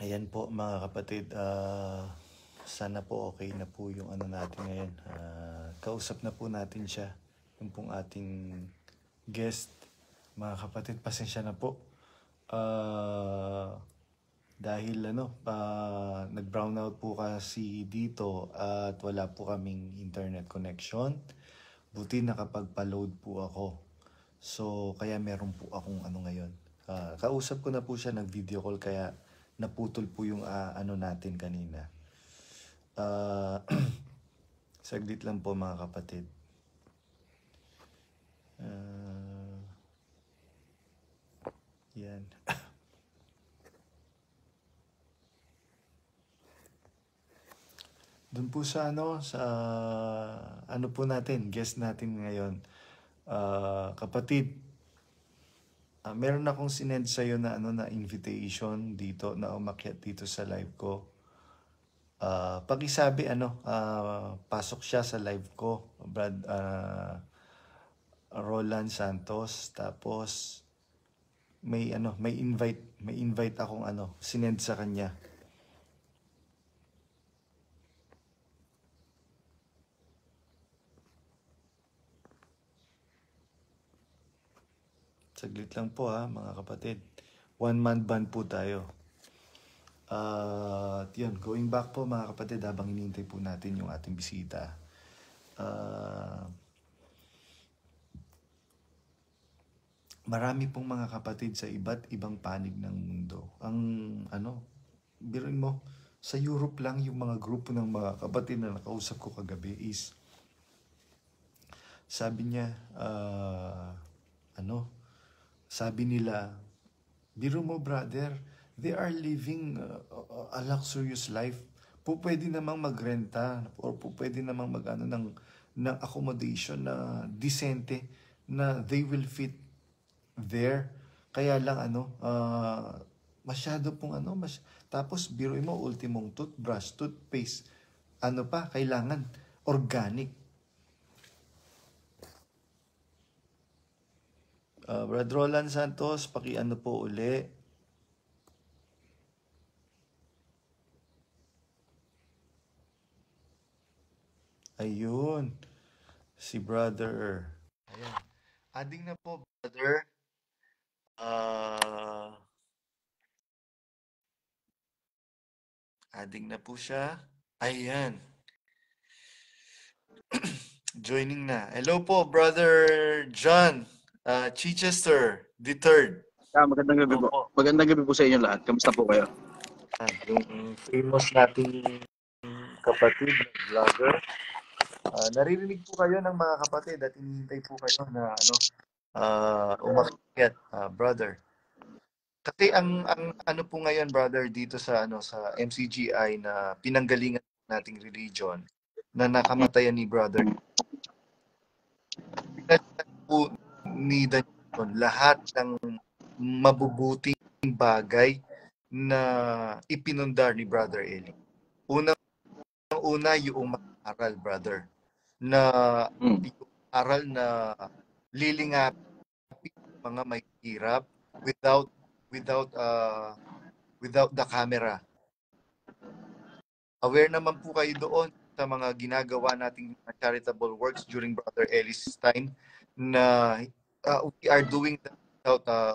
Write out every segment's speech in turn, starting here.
Ayan po mga kapatid, sana po okay na po yung ano natin ngayon. Kausap na po natin siya, yung pong ating guest. Mga kapatid, pasensya na po. Dahil nag-brown out po kasi dito at wala po kaming internet connection. Buti nakapagpa-load po ako. So, kaya meron po akong ano ngayon. Kausap ko na po siya, nag-video call, kaya naputol po yung ano natin kanina. Saglit lang po mga kapatid. Yan. Doon po sa ano po natin, guest natin ngayon. Kapatid, meron akong sinend sa'yo na na invitation dito na umakyat dito sa live ko. Pakisabi pasok siya sa live ko, Roland Santos. Tapos may invite akong sinend sa kanya. Saglit lang po mga kapatid. 1-man band po tayo. Yun, going back po mga kapatid, habang hinihintay po natin yung ating bisita. Marami pong mga kapatid sa iba't ibang panig ng mundo. Biruin mo, sa Europe lang yung mga grupo ng mga kapatid na nakausap ko kagabi is, sabi niya, sabi nila, biro mo brother, they are living a luxurious life. Pwede namang magrenta or pwede namang ng accommodation na decente na they will fit there. Kaya lang masyado pong tapos biruin mo, ultimong toothbrush, toothpaste, kailangan organic. Brad Roland Santos, paki-ano po uli. Ayun. Si brother. Ayan. Adding na po, brother. Adding na po siya. Ayan. Joining na. Hello po, brother John Chichester, the third. Magandang gabi po. Magandang gabi po sa inyo lahat. Kamusta po kayo? Yung famous nating kapatid, vlogger. Naririnig po kayo ng mga kapatid at hinihintay po kayo na umakyat, brother. Kasi ang ano po ngayon, brother, dito sa sa MCGI na pinanggalingan nating religion na nakamatayan ni brother. Pinalitan po ni Daniel lahat ng mabubuting bagay na ipinundar ni Brother Eli. Unang-una yung aral, brother, na yung aral na lilingapin mga may hirap without the camera. Aware naman po kayo doon sa mga ginagawa nating charitable works during Brother Eli's time na we are doing that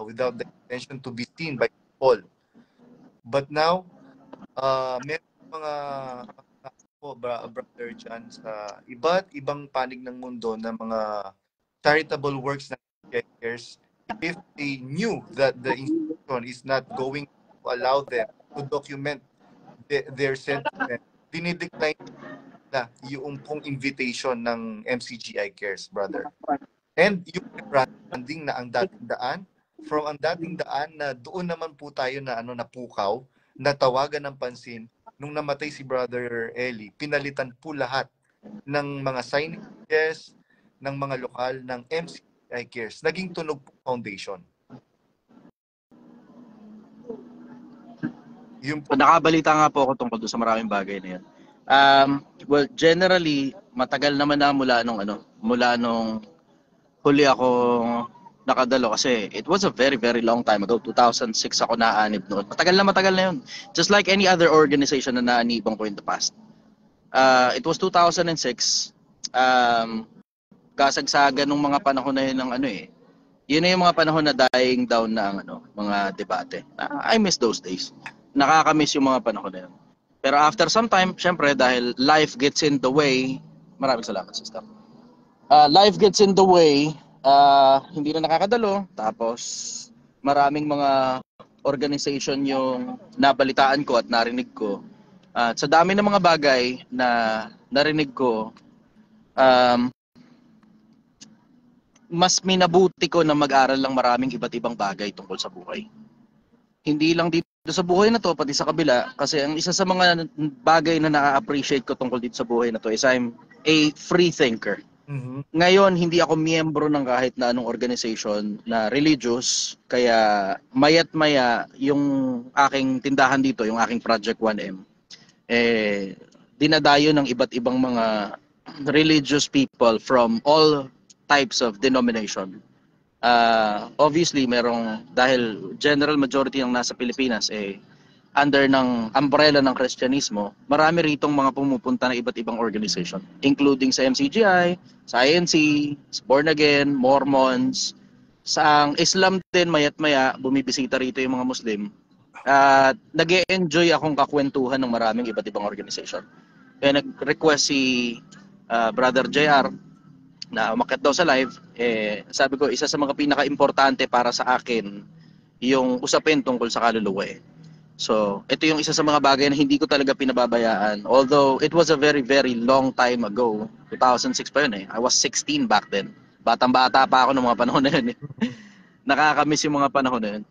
without the intention to be seen by people. But now, meron mga Brother John sa iba't ibang panig ng mundo na mga charitable works na cares, if they knew that the institution is not going to allow them to document their sentiment, dinidecline na yung pong invitation ng MCGI Cares, brother. And yung branding na ang dating daan, from ang dating daan na doon naman po tayo na napukaw, natawagan ng pansin, nung namatay si Brother Eli, pinalitan po lahat ng mga signages, ng mga lokal, ng MCGI Cares. Naging Tunog po Foundation. Nakabalita nga po ako tungkol doon sa maraming bagay na yan. Well, generally, matagal naman na mula nung huli ako nakadalo kasi it was a very, very long time ago. 2006 ako naanib noon. Matagal na yun. Just like any other organization na naanibang ko in the past. It was 2006. Kasagsagan ng mga panahon na yun ng ano eh. Yun na yung mga panahon na dying down na mga debate. I miss those days. Nakakamiss yung mga panahon na yun. Pero after some time, syempre dahil life gets in the way, maraming salamat sister. Life gets in the way, hindi na nakakadalo. Tapos maraming mga organization yung nabalitaan ko at narinig ko. At sa dami ng mga bagay na narinig ko, mas minabuti ko na mag-aral ng maraming iba't ibang bagay tungkol sa buhay. Hindi lang dito sa buhay na to, pati sa kabila. Kasi ang isa sa mga bagay na na-appreciate ko tungkol dito sa buhay na to is I'm a free thinker. Mhm. Ngayon, hindi ako miyembro ng kahit na anong organization na religious. Kaya mayat maya yung aking tindahan dito, yung aking Project 1M, dinadayo ng iba't ibang mga religious people from all types of denomination. Obviously, dahil general majority ng nasa Pilipinas under ng umbrella ng Kristyanismo, marami ritong mga pumupunta na iba't ibang organization, including sa MCGI, sa INC, sa Born Again, Mormons, sa Islam din, mayat maya, bumibisita rito yung mga Muslim. At nag-e-enjoy akong kakwentuhan ng maraming iba't ibang organization. Kaya nag-request si Brother JR na umakyat daw sa live, sabi ko, isa sa mga pinaka-importante para sa akin yung usapin tungkol sa kaluluwa So, ito yung isa sa mga bagay na hindi ko talaga pinababayaan. Although, it was a very, very long time ago. 2006 pa yun I was 16 back then. Batang-bata pa ako ng mga panahon na yun Nakakamiss yung mga panahon na yun.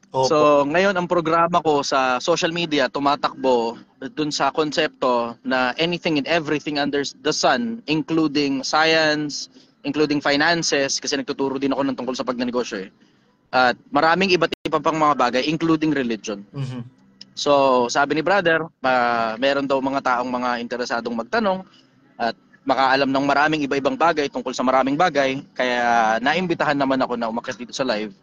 Opo. So, ngayon ang programa ko sa social media tumatakbo dun sa konsepto na anything and everything under the sun, including science, including finances, kasi nagtuturo din ako ng tungkol sa pagnenegosyo At maraming iba't iba pang mga bagay, including religion. Mhm. So, sabi ni brother, meron daw mga taong mga interesadong magtanong at makaalam ng maraming iba-ibang bagay tungkol sa maraming bagay. Kaya naimbitahan naman ako na umakyat dito sa live.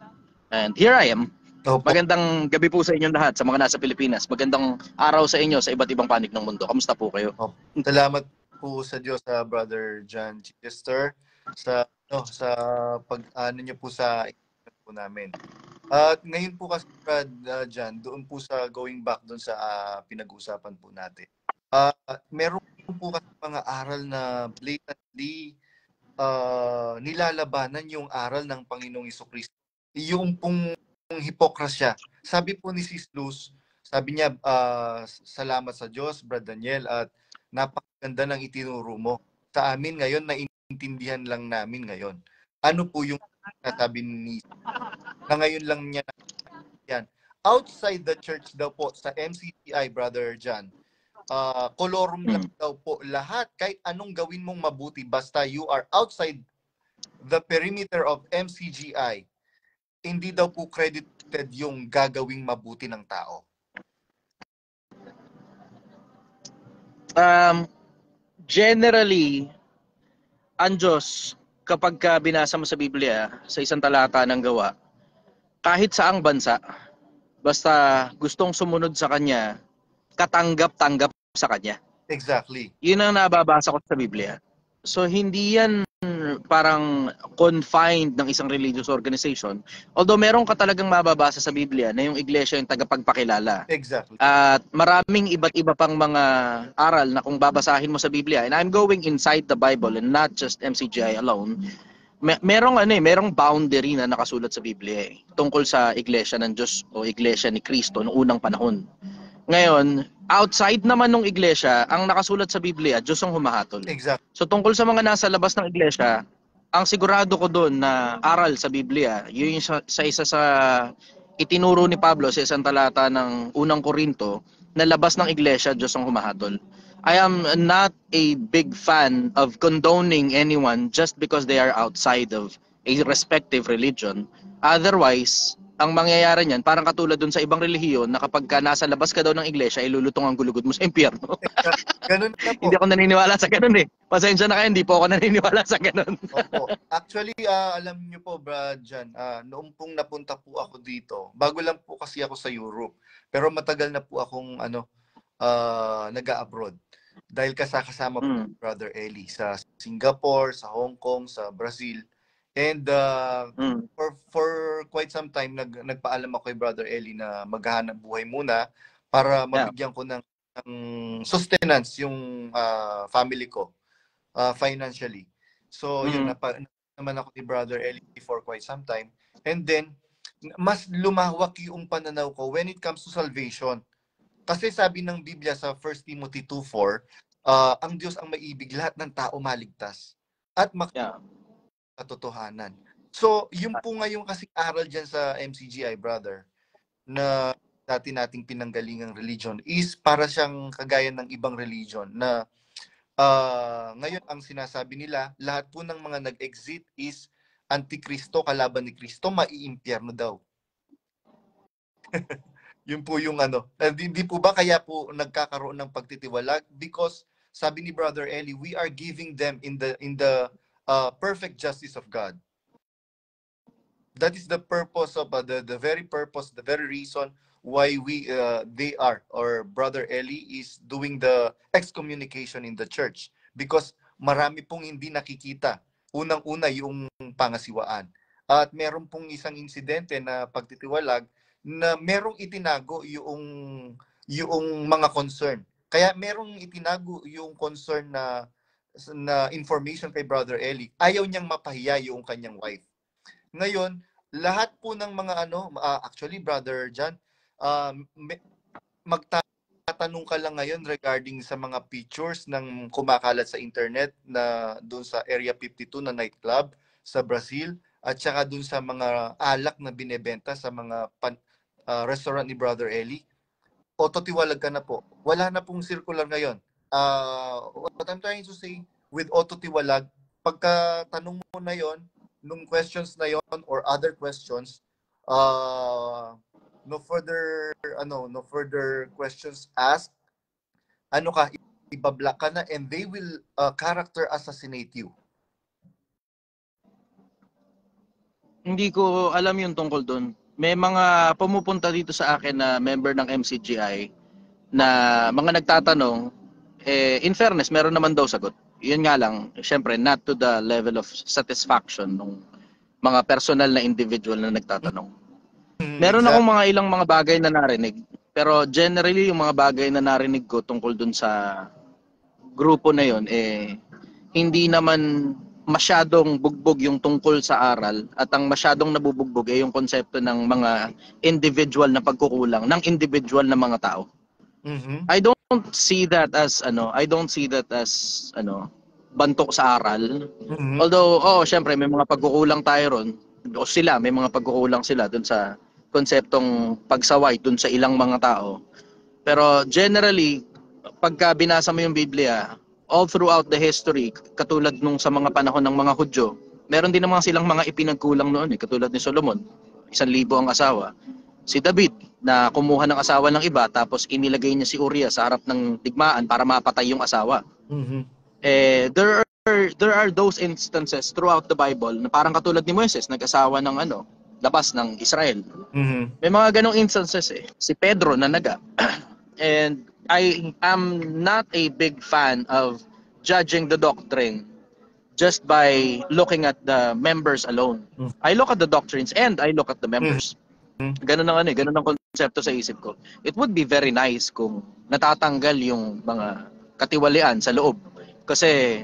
And here I am. Opo. Magandang gabi po sa inyong lahat, sa mga nasa Pilipinas. Magandang araw sa inyo sa iba't ibang panig ng mundo. Kamusta po kayo? Salamat po sa Diyos, sa Brother John Chester, sa pag-ano niyo po sa po namin. At ngayon po kasi, Brad John, doon po sa going back doon sa pinag-uusapan po natin. Meron po kasi mga aral na blatantly nilalabanan yung aral ng Panginoong Jesucristo. Yung pong hipokrasya. Sabi po ni Sis Luz, sabi niya, salamat sa Diyos, Brad Daniel, at napakaganda ng itinuro mo. Sa amin ngayon, naiintindihan lang namin ngayon. Ano po yung nasabi ni na ngayon lang niya yan. Outside the church daw po, sa MCGI, Brother John, kolorum lang daw po lahat. Kahit anong gawin mong mabuti, basta you are outside the perimeter of MCGI, hindi daw po credited yung gagawing mabuti ng tao. Generally, ang Diyos, kapag binasa mo sa Biblia, sa isang talata ng Gawa, kahit saang bansa, basta gustong sumunod sa Kanya, katanggap-tanggap sa Kanya. Exactly. Yun ang nababasa ko sa Biblia. So, hindi yan parang confined ng isang religious organization. Although meron ka talagang mababasa sa Biblia na yung iglesia yung tagapagpakilala. Exactly. At maraming iba't iba pang mga aral na kung babasahin mo sa Biblia, and I'm going inside the Bible and not just MCGI alone, merong boundary na nakasulat sa Biblia tungkol sa iglesia ng Diyos o iglesia ni Kristo noong unang panahon. Ngayon, outside naman ng iglesia, ang nakasulat sa Biblia, Diyos ang humahatol. Exactly. So tungkol sa mga nasa labas ng iglesia, ang sigurado ko doon na aral sa Biblia, yun yung sa isa sa itinuro ni Pablo sa isang talata ng unang Korinto, na labas ng iglesia, Diyos ang humahatol. I am not a big fan of condoning anyone just because they are outside of a respective religion. Otherwise, ang mangyayari niyan, parang katulad dun sa ibang relihiyon na kapag ka nasa labas ka daw ng iglesia, ilulutong ang gulugod mo sa impyerno. Ganun na Hindi po. ako naniniwala sa ganun eh. Pasensya na kayo, hindi po ako naniniwala sa ganun. Opo. Actually, alam niyo po, Brad, Jan, noong pong napunta po ako dito, bago lang po kasi ako sa Europe, pero matagal na po akong nag-a-abroad. Dahil kasama po Mm. Brother Eli sa Singapore, sa Hong Kong, sa Brazil. And Mm. for quite some time, nagpaalam ako kay Brother Eli na maghahanap buhay muna para Yeah. mabigyan ko ng sustenance yung family ko financially. So, yun, naman ako ni Brother Eli for quite some time. And then, mas lumawak yung pananaw ko when it comes to salvation. Kasi sabi ng Biblia sa 1 Timothy 2:4, ang Diyos ang maibig, lahat ng tao maligtas at Yeah. makatotohanan. So, yung po ngayon kasi aral dyan sa MCGI, brother, na dati nating pinanggalingang religion is para siyang kagaya ng ibang religion na ngayon ang sinasabi nila, lahat po ng mga nag-exit is antikristo, kalaban ni Kristo, maiimpyerno daw. Yun po yung hindi po ba kaya po nagkakaroon ng pagtitiwalag? Because sabi ni Brother Eli, we are giving them in the perfect justice of God. That is the purpose of the very purpose, the very reason why they are, or Brother Eli is doing the excommunication in the church, because marami pong hindi nakikita. Unang-una yung pangasiwaan. At meron pong isang insidente na pagtitiwalag na merong itinago yung mga concern. Kaya merong itinago yung concern na information kay Brother Eli. Ayaw niyang mapahiya yung kanyang wife. Ngayon, lahat po ng mga actually, Brother Jan, magtatanong ka lang ngayon regarding sa mga pictures ng kumakalat sa internet na doon sa Area 52 na nightclub sa Brazil, at saka doon sa mga alak na binebenta sa mga restaurant ni Brother Eli. Autotiwalag ka na po. Wala na pong circular ngayon. What I'm trying to say, with autotiwalag, pagka tanong mo na yon, nung questions na yon or other questions, no further questions asked, ibablock ka na, and they will character assassinate you. Hindi ko alam yung tungkol doon. May mga pumupunta dito sa akin na member ng MCGI na mga nagtatanong, in fairness, meron naman daw sagot. Yun nga lang, syempre, not to the level of satisfaction ng mga personal na individual na nagtatanong. Meron akong mga ilang mga bagay na narinig, pero generally yung mga bagay na narinig ko tungkol dun sa grupo na yon, hindi naman masyadong bugbog yung tungkol sa aral, at ang masyadong nabubugbog yung konsepto ng mga individual na pagkukulang ng individual na mga tao. Mm-hmm. I don't see that as bantok sa aral. Mm-hmm. Although syempre may mga pagkukulang tayo ron, o may mga pagkukulang sila dun sa konseptong pagsaway dun sa ilang mga tao. Pero generally, pagka binasa mo yung Biblia, all throughout the history, katulad nung sa mga panahon ng mga Hudyo, meron din naman silang mga ipinagkulang noon, katulad ni Solomon, 1,000 ang asawa. Si David, na kumuha ng asawa ng iba, tapos inilagay niya si Uriah sa harap ng digmaan para mapatay yung asawa. Mm-hmm. There are those instances throughout the Bible na parang katulad ni Moises, nag-asawa ng labas ng Israel. Mm-hmm. May mga ganong instances Si Pedro na naga. And I am not a big fan of judging the doctrine just by looking at the members alone. I look at the doctrines and I look at the members. Ganun ang konsepto sa isip ko. It would be very nice kung natatanggal yung mga katiwalian sa loob. Kasi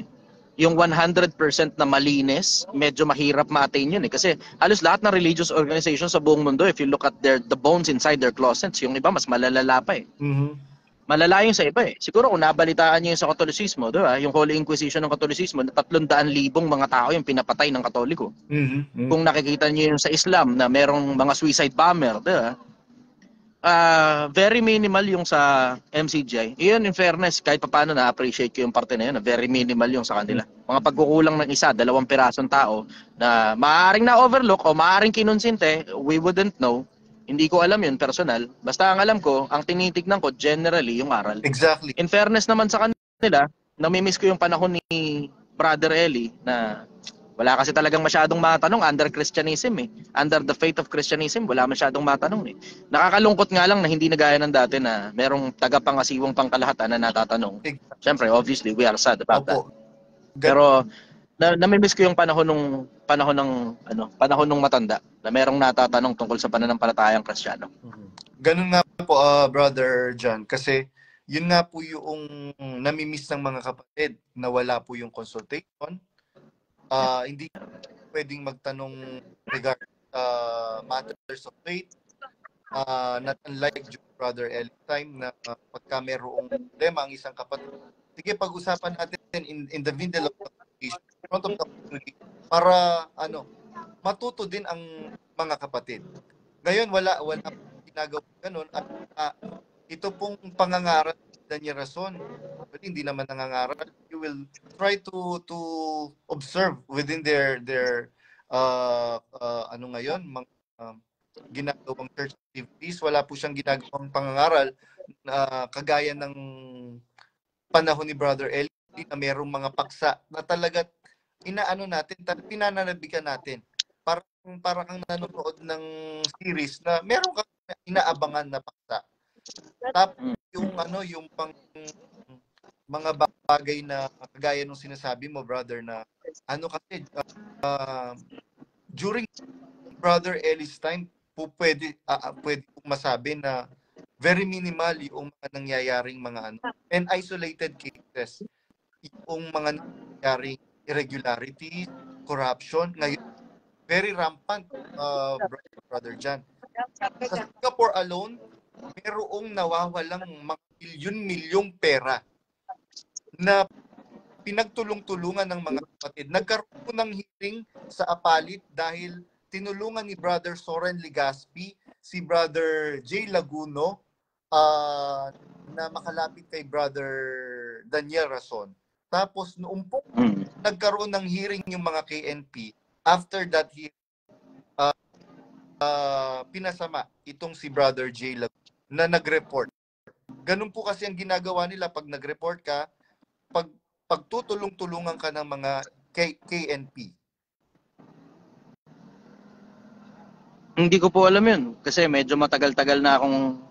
yung 100% na malinis, medyo mahirap ma-attain yun Kasi halos lahat ng religious organizations sa buong mundo, if you look at the bones inside their closets, yung iba mas malalala pa Mm-hmm. Malala yung sa iba Siguro kung nabalitaan niyo yung sa Katolisismo, di ba? Yung Holy Inquisition ng Katolisismo, 300,000 mga tao yung pinapatay ng Katoliko. Mm-hmm. Kung nakikita niyo yung sa Islam na merong mga suicide bomber, di ba? Very minimal yung sa MCGI. Iyon, in fairness, kahit paano na-appreciate ko yung parte na yun. Very minimal yung sa kanila. Mga pagkukulang ng isa, 2 pirasong tao na maaaring na-overlook o maaaring kinonsinte, we wouldn't know. Hindi ko alam yun, personal. Basta ang alam ko, ang tinitignan ko, generally, yung aral. Exactly. In fairness naman sa kanila, namimiss ko yung panahon ni Brother Eli na wala kasi talagang masyadong matanong under Christianism eh. Under the faith of Christianism, wala masyadong matanong eh. Nakakalungkot nga lang na hindi na gaya ng dati na merong tagapangasiwang pangkalahatan na natatanong. Exactly. Siyempre, obviously, we are sad about that. Opo. Pero namimiss ko yung panahon nung matanda na merong natatanong tungkol sa pananampalatayang Kristiyano. Ganun nga po, Brother John, kasi yun nga po yung namimiss ng mga kapatid na wala po yung consultation. Hindi pwedeng magtanong regarding matters of faith. Not unlike Brother Eli time na pagka mayroong problema ang isang kapatid, sige, pag-usapan natin in the middle of the conversation, in front of the community, para matuto din ang mga kapatid. Ngayon, wala ginagawa ganun. At ito pong pangangaral ni Rason, but hindi naman nangangaral. You will try to observe within their mga ginagawang church activities. Wala po siyang ginagawang pangangaral kagaya ng panahon ni Brother Eli na mayroong mga paksa na talaga pinananabikan natin. Parang kang nanonood ng series na meron kang inaabangan na paksa. Tapos yung mga bagay na kagaya nung sinasabi mo, brother, na kasi during Brother Eli's time pwede pong masabi na very minimal yung mga nangyayaring mga and isolated cases, yung mga nangyayaring irregularities, corruption. Ngayon, very rampant, Brother John. Sa Singapore alone, mayroong nawawalang mga milyon-milyong pera na pinagtulong-tulungan ng mga kapatid. Nagkaroon po ng hearing sa Apalit dahil tinulungan ni Brother Soren Legaspi si Brother J. Laguno na makalapit kay Brother Daniel Rason. Tapos noong po nagkaroon ng hearing yung mga KNP, after that hearing, pinasama itong si Brother J. Laguno na nag-report. Ganun po kasi ang ginagawa nila pag nag-report ka, pagtutulong-tulungan ka ng mga KNP. Hindi ko po alam yun kasi medyo matagal-tagal na akong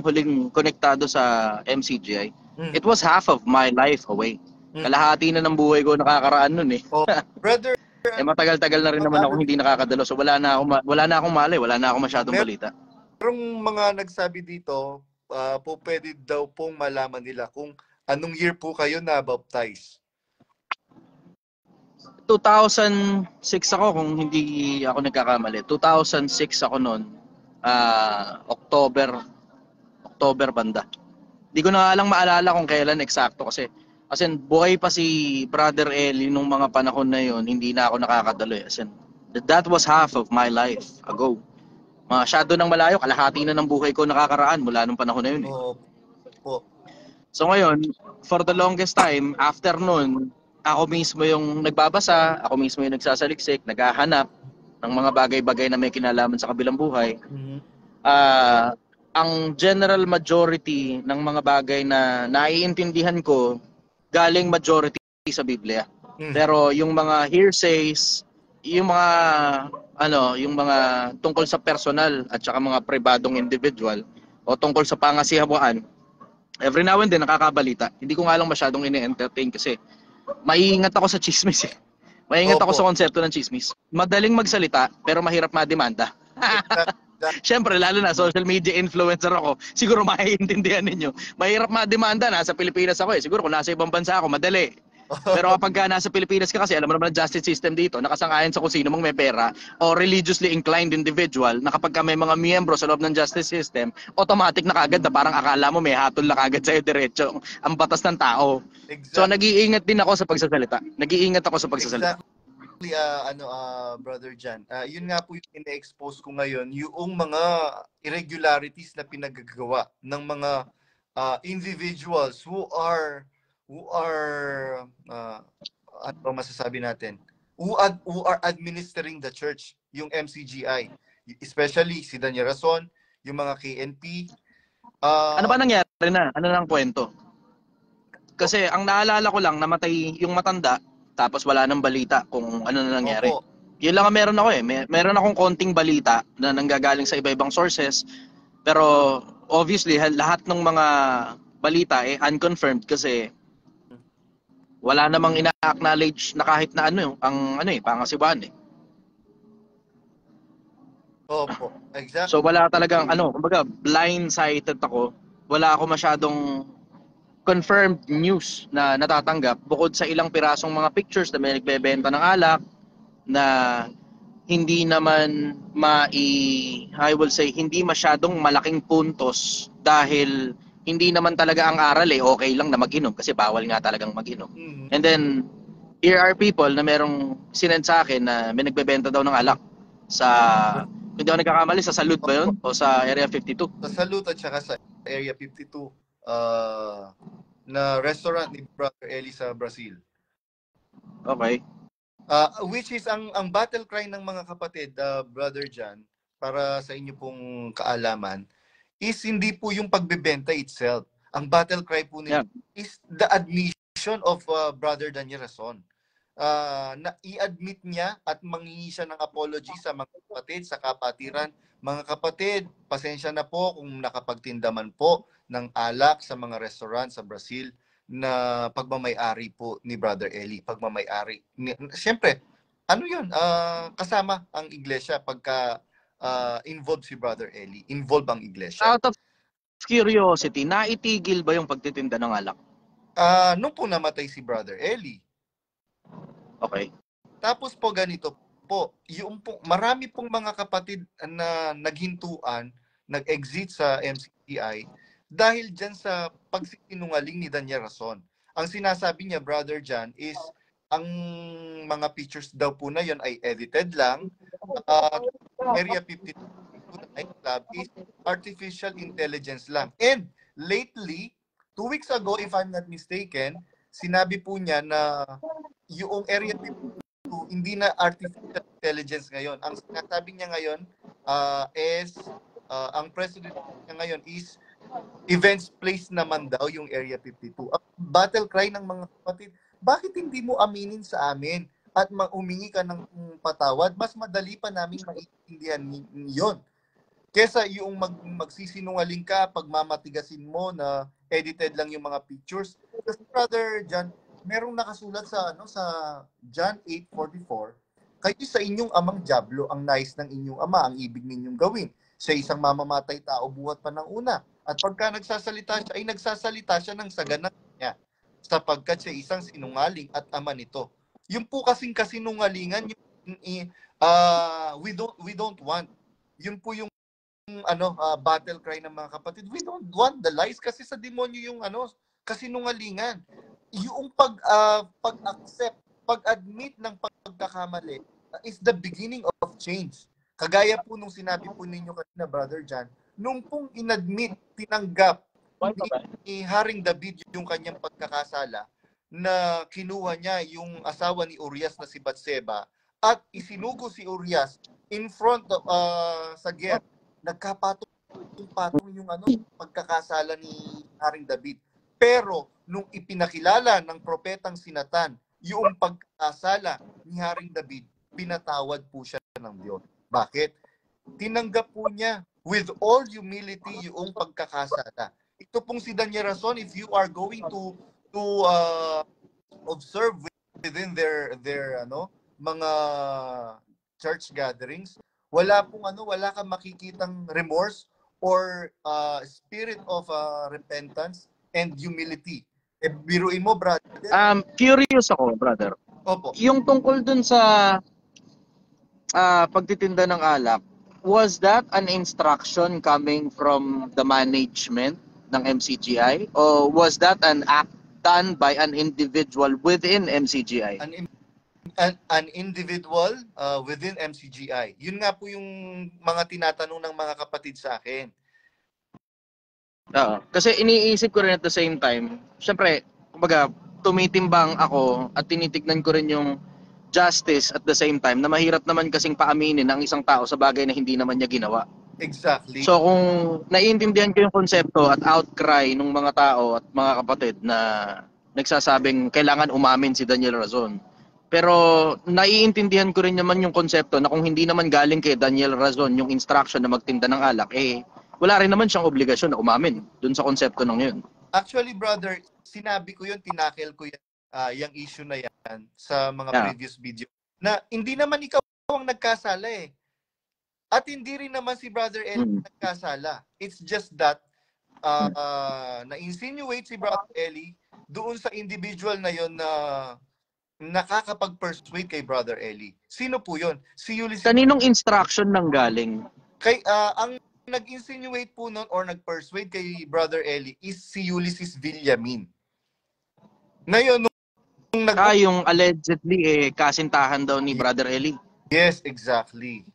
huling konektado sa MCGI. It was half of my life away. Kalahati na ng buhay ko nakakaraan nun eh. Brother, matagal-tagal na rin naman ako hindi nakakadalo. So wala na akong malay, wala na akong masyadong balita. Merong mga nagsabi dito, pwede daw pong malaman nila kung anong year po kayo na-baptize. 2006 ako kung hindi ako nagkakamali. 2006 ako noon. October banda. Hindi ko na lang maalala kung kailan eksakto kasi as in, buhay pa si Brother Eli nung mga panahon na yon, hindi na ako nakakadalo. As in, that was half of my life ago. Masyado nang malayo, kalahati na ng buhay ko nakakaraan mula nung panahon na yun eh. So ngayon, for the longest time, after nun, ako mismo yung nagbabasa, ako mismo yung nagsasaliksik, naghahanap ng mga bagay-bagay na may kinalaman sa kabilang buhay. Ang general majority ng mga bagay na naiintindihan ko, galing majority sa Biblia. Pero yung mga hearsays, yung mga tungkol sa personal at saka mga pribadong individual o tungkol sa pangasihawan, every now and then nakakabalita. Hindi ko nga lang masyadong ini-entertain kasi maiingat ako sa chismis eh. Maiingat ako sa konsepto ng chismis. Madaling magsalita pero mahirap mademanda. Siyempre, lalo na social media influencer ako, siguro maiintindihan ninyo. Mahirap mademanda, nasa Pilipinas ako eh. Siguro kung nasa ibang bansa ako, madali. Pero kapag nasa Pilipinas ka kasi, alam mo naman ang justice system dito, nakasang-ayon sa kung sino mong may pera o religiously inclined individual, na kapag may mga miyembro sa loob ng justice system, automatic na kagad na parang akala mo may hatol na kagad sa'yo diretso ang batas ng tao. Exactly. So nag-iingat din ako sa pagsasalita. Brother Jan, yun nga po yung ina-expose ko ngayon, yung mga irregularities na pinagagawa ng mga individuals ano ba masasabi natin? Who are administering the church, yung MCGI. Especially si Daniel Rason, yung mga KNP. Ano ba nangyari na? Ano nang kwento? Kasi ang naalala ko lang, namatay yung matanda, tapos wala nang balita kung ano na nangyari. Opo. Yun lang ang meron ako eh. Meron akong konting balita na nanggagaling sa iba-ibang sources. Pero obviously, lahat ng mga balita eh unconfirmed kasi wala namang ina-acknowledge na kahit na ano, pangasiwaan eh. Opo, exactly. So wala talagang kumbaga blindsided ako. Wala ako masyadong confirmed news na natatanggap bukod sa ilang pirasong mga pictures na may nagbebenta ng alak na hindi naman I will say hindi masyadong malaking puntos dahil hindi naman talaga ang aral okay lang na mag-inom kasi bawal nga talagang mag-inom. And then here are people na merong sinend sa akin na may nagbebenta daw ng alak sa, hindi ako nagkakamali, sa Salud ba yun? O sa Area 52? Sa Salud at saka sa Area 52 na restaurant ni Brother Eli sa Brazil. Okay. Which is ang battle cry ng mga kapatid, Brother Jan, para sa inyo pong kaalaman, is hindi po yung pagbebenta itself. Ang battle cry po nila is the admission of Brother Daniel Rason. Na i-admit niya at manghingi siya ng apology sa mga kapatid, sa kapatiran. Mga kapatid, pasensya na po kung nakapagtinda man po ng alak sa mga restaurant sa Brazil na pagmamay-ari po ni Brother Eli. Pagmamay-ari. Siyempre, ano yun? Kasama ang iglesia pagka involved si Brother Eli. Involved ang iglesia. Out of curiosity, naitigil ba yung pagtitinda ng alak? Nung po namatay si Brother Eli. Okay. Tapos po ganito po, marami pong mga kapatid na naghintuan, nag-exit sa MCGI dahil dyan sa pagsisinungaling ni Daniel Rason. Ang sinasabi niya, Brother Jan, is ang mga pictures daw po na yon ay edited lang. Area 52 nightclub is artificial intelligence lang. And lately, 2 weeks ago, if I'm not mistaken, sinabi po niya na yung Area 52 hindi na artificial intelligence ngayon. Ang sinasabi niya ngayon is ang president niya ngayon is events place naman daw yung Area 52. Ang battle cry ng mga kapatid, bakit hindi mo aminin sa amin at umingi ka ng patawad? Mas madali pa naming maintindihan yon. Kesa yung magsisinungaling ka, pagmamatigasin mo na edited lang yung mga pictures. Kasi Brother John, merong nakasulat sa John 8:44, kayo sa inyong amang diablo, ang nais ng inyong ama, ang ibig ninyong gawin. Sa isang mamamatay tao buhat pa ng una. At pagka nagsasalita siya, ay nagsasalita siya ng saganang niya, sapagkat siya isang sinungaling at ama nito. Yung po kasing kasinungalingan, we don't want. Yun po yung battle cry ng mga kapatid. We don't want the lies kasi sa demonyo yung kasinungalingan. Yung pag-accept, pag-admit ng pagkakamali is the beginning of change. Kagaya po nung sinabi po ninyo kanina, Brother John, nung pong inadmit, tinanggap ni Haring David yung kanyang pagkakasala na kinuha niya yung asawa ni Urias na si Batseba at isinugo si Urias in front of sa gate. Nagkapatong-patong yung pagkakasala ni Haring David. Pero nung ipinakilala ng propetang si Nathan yung pagkakasala ni Haring David, pinatawad po siya ng Diyos. Bakit? Tinanggap po niya with all humility yung pagkakasala. Ito pong si Daniel Rason, if you are going to observe within their mga church gatherings, wala kang makikitang remorse or spirit of repentance and humility. Biruin mo, brother. Curious ako, brother. Opo. Yung tungkol dun sa pagtitinda ng alak, was that an instruction coming from the management ng MCGI? Or was that an act done by an individual within MCGI? an individual within MCGI. Yun nga po yung mga tinatanong ng mga kapatid sa akin. Oo. Kasi iniisip ko rin at the same time, syempre, kumbaga, tumitimbang ako at tinitignan ko rin yung justice at the same time na mahirap naman kasing paaminin ng isang tao sa bagay na hindi naman niya ginawa. Exactly. So kung naiintindihan ko yung konsepto at outcry ng mga tao at mga kapatid na nagsasabing kailangan umamin si Daniel Razon. Pero naiintindihan ko rin naman yung konsepto na kung hindi naman galing kay Daniel Razon yung instruction na magtinda ng alak, wala rin naman siyang obligasyon na umamin dun sa konsepto ng yun. Actually, brother, sinabi ko yun, tinakil ko yan, yung issue na yan sa mga previous video. Na hindi naman ikaw ang nagkasala eh. At hindi rin naman si Brother Eli nagkasala. It's just that na-insinuate si Brother Eli doon sa individual na yon na nakakapag-persuade kay Brother Eli. Sino po yun? Si Ulysses. Kaninong instruction nang galing? Kay, ang nag-insinuate po nun or nag-persuade kay Brother Eli is si Ulysses Villamin. Ngayon, yung allegedly kasintahan daw ni Brother Eli. Yes, exactly.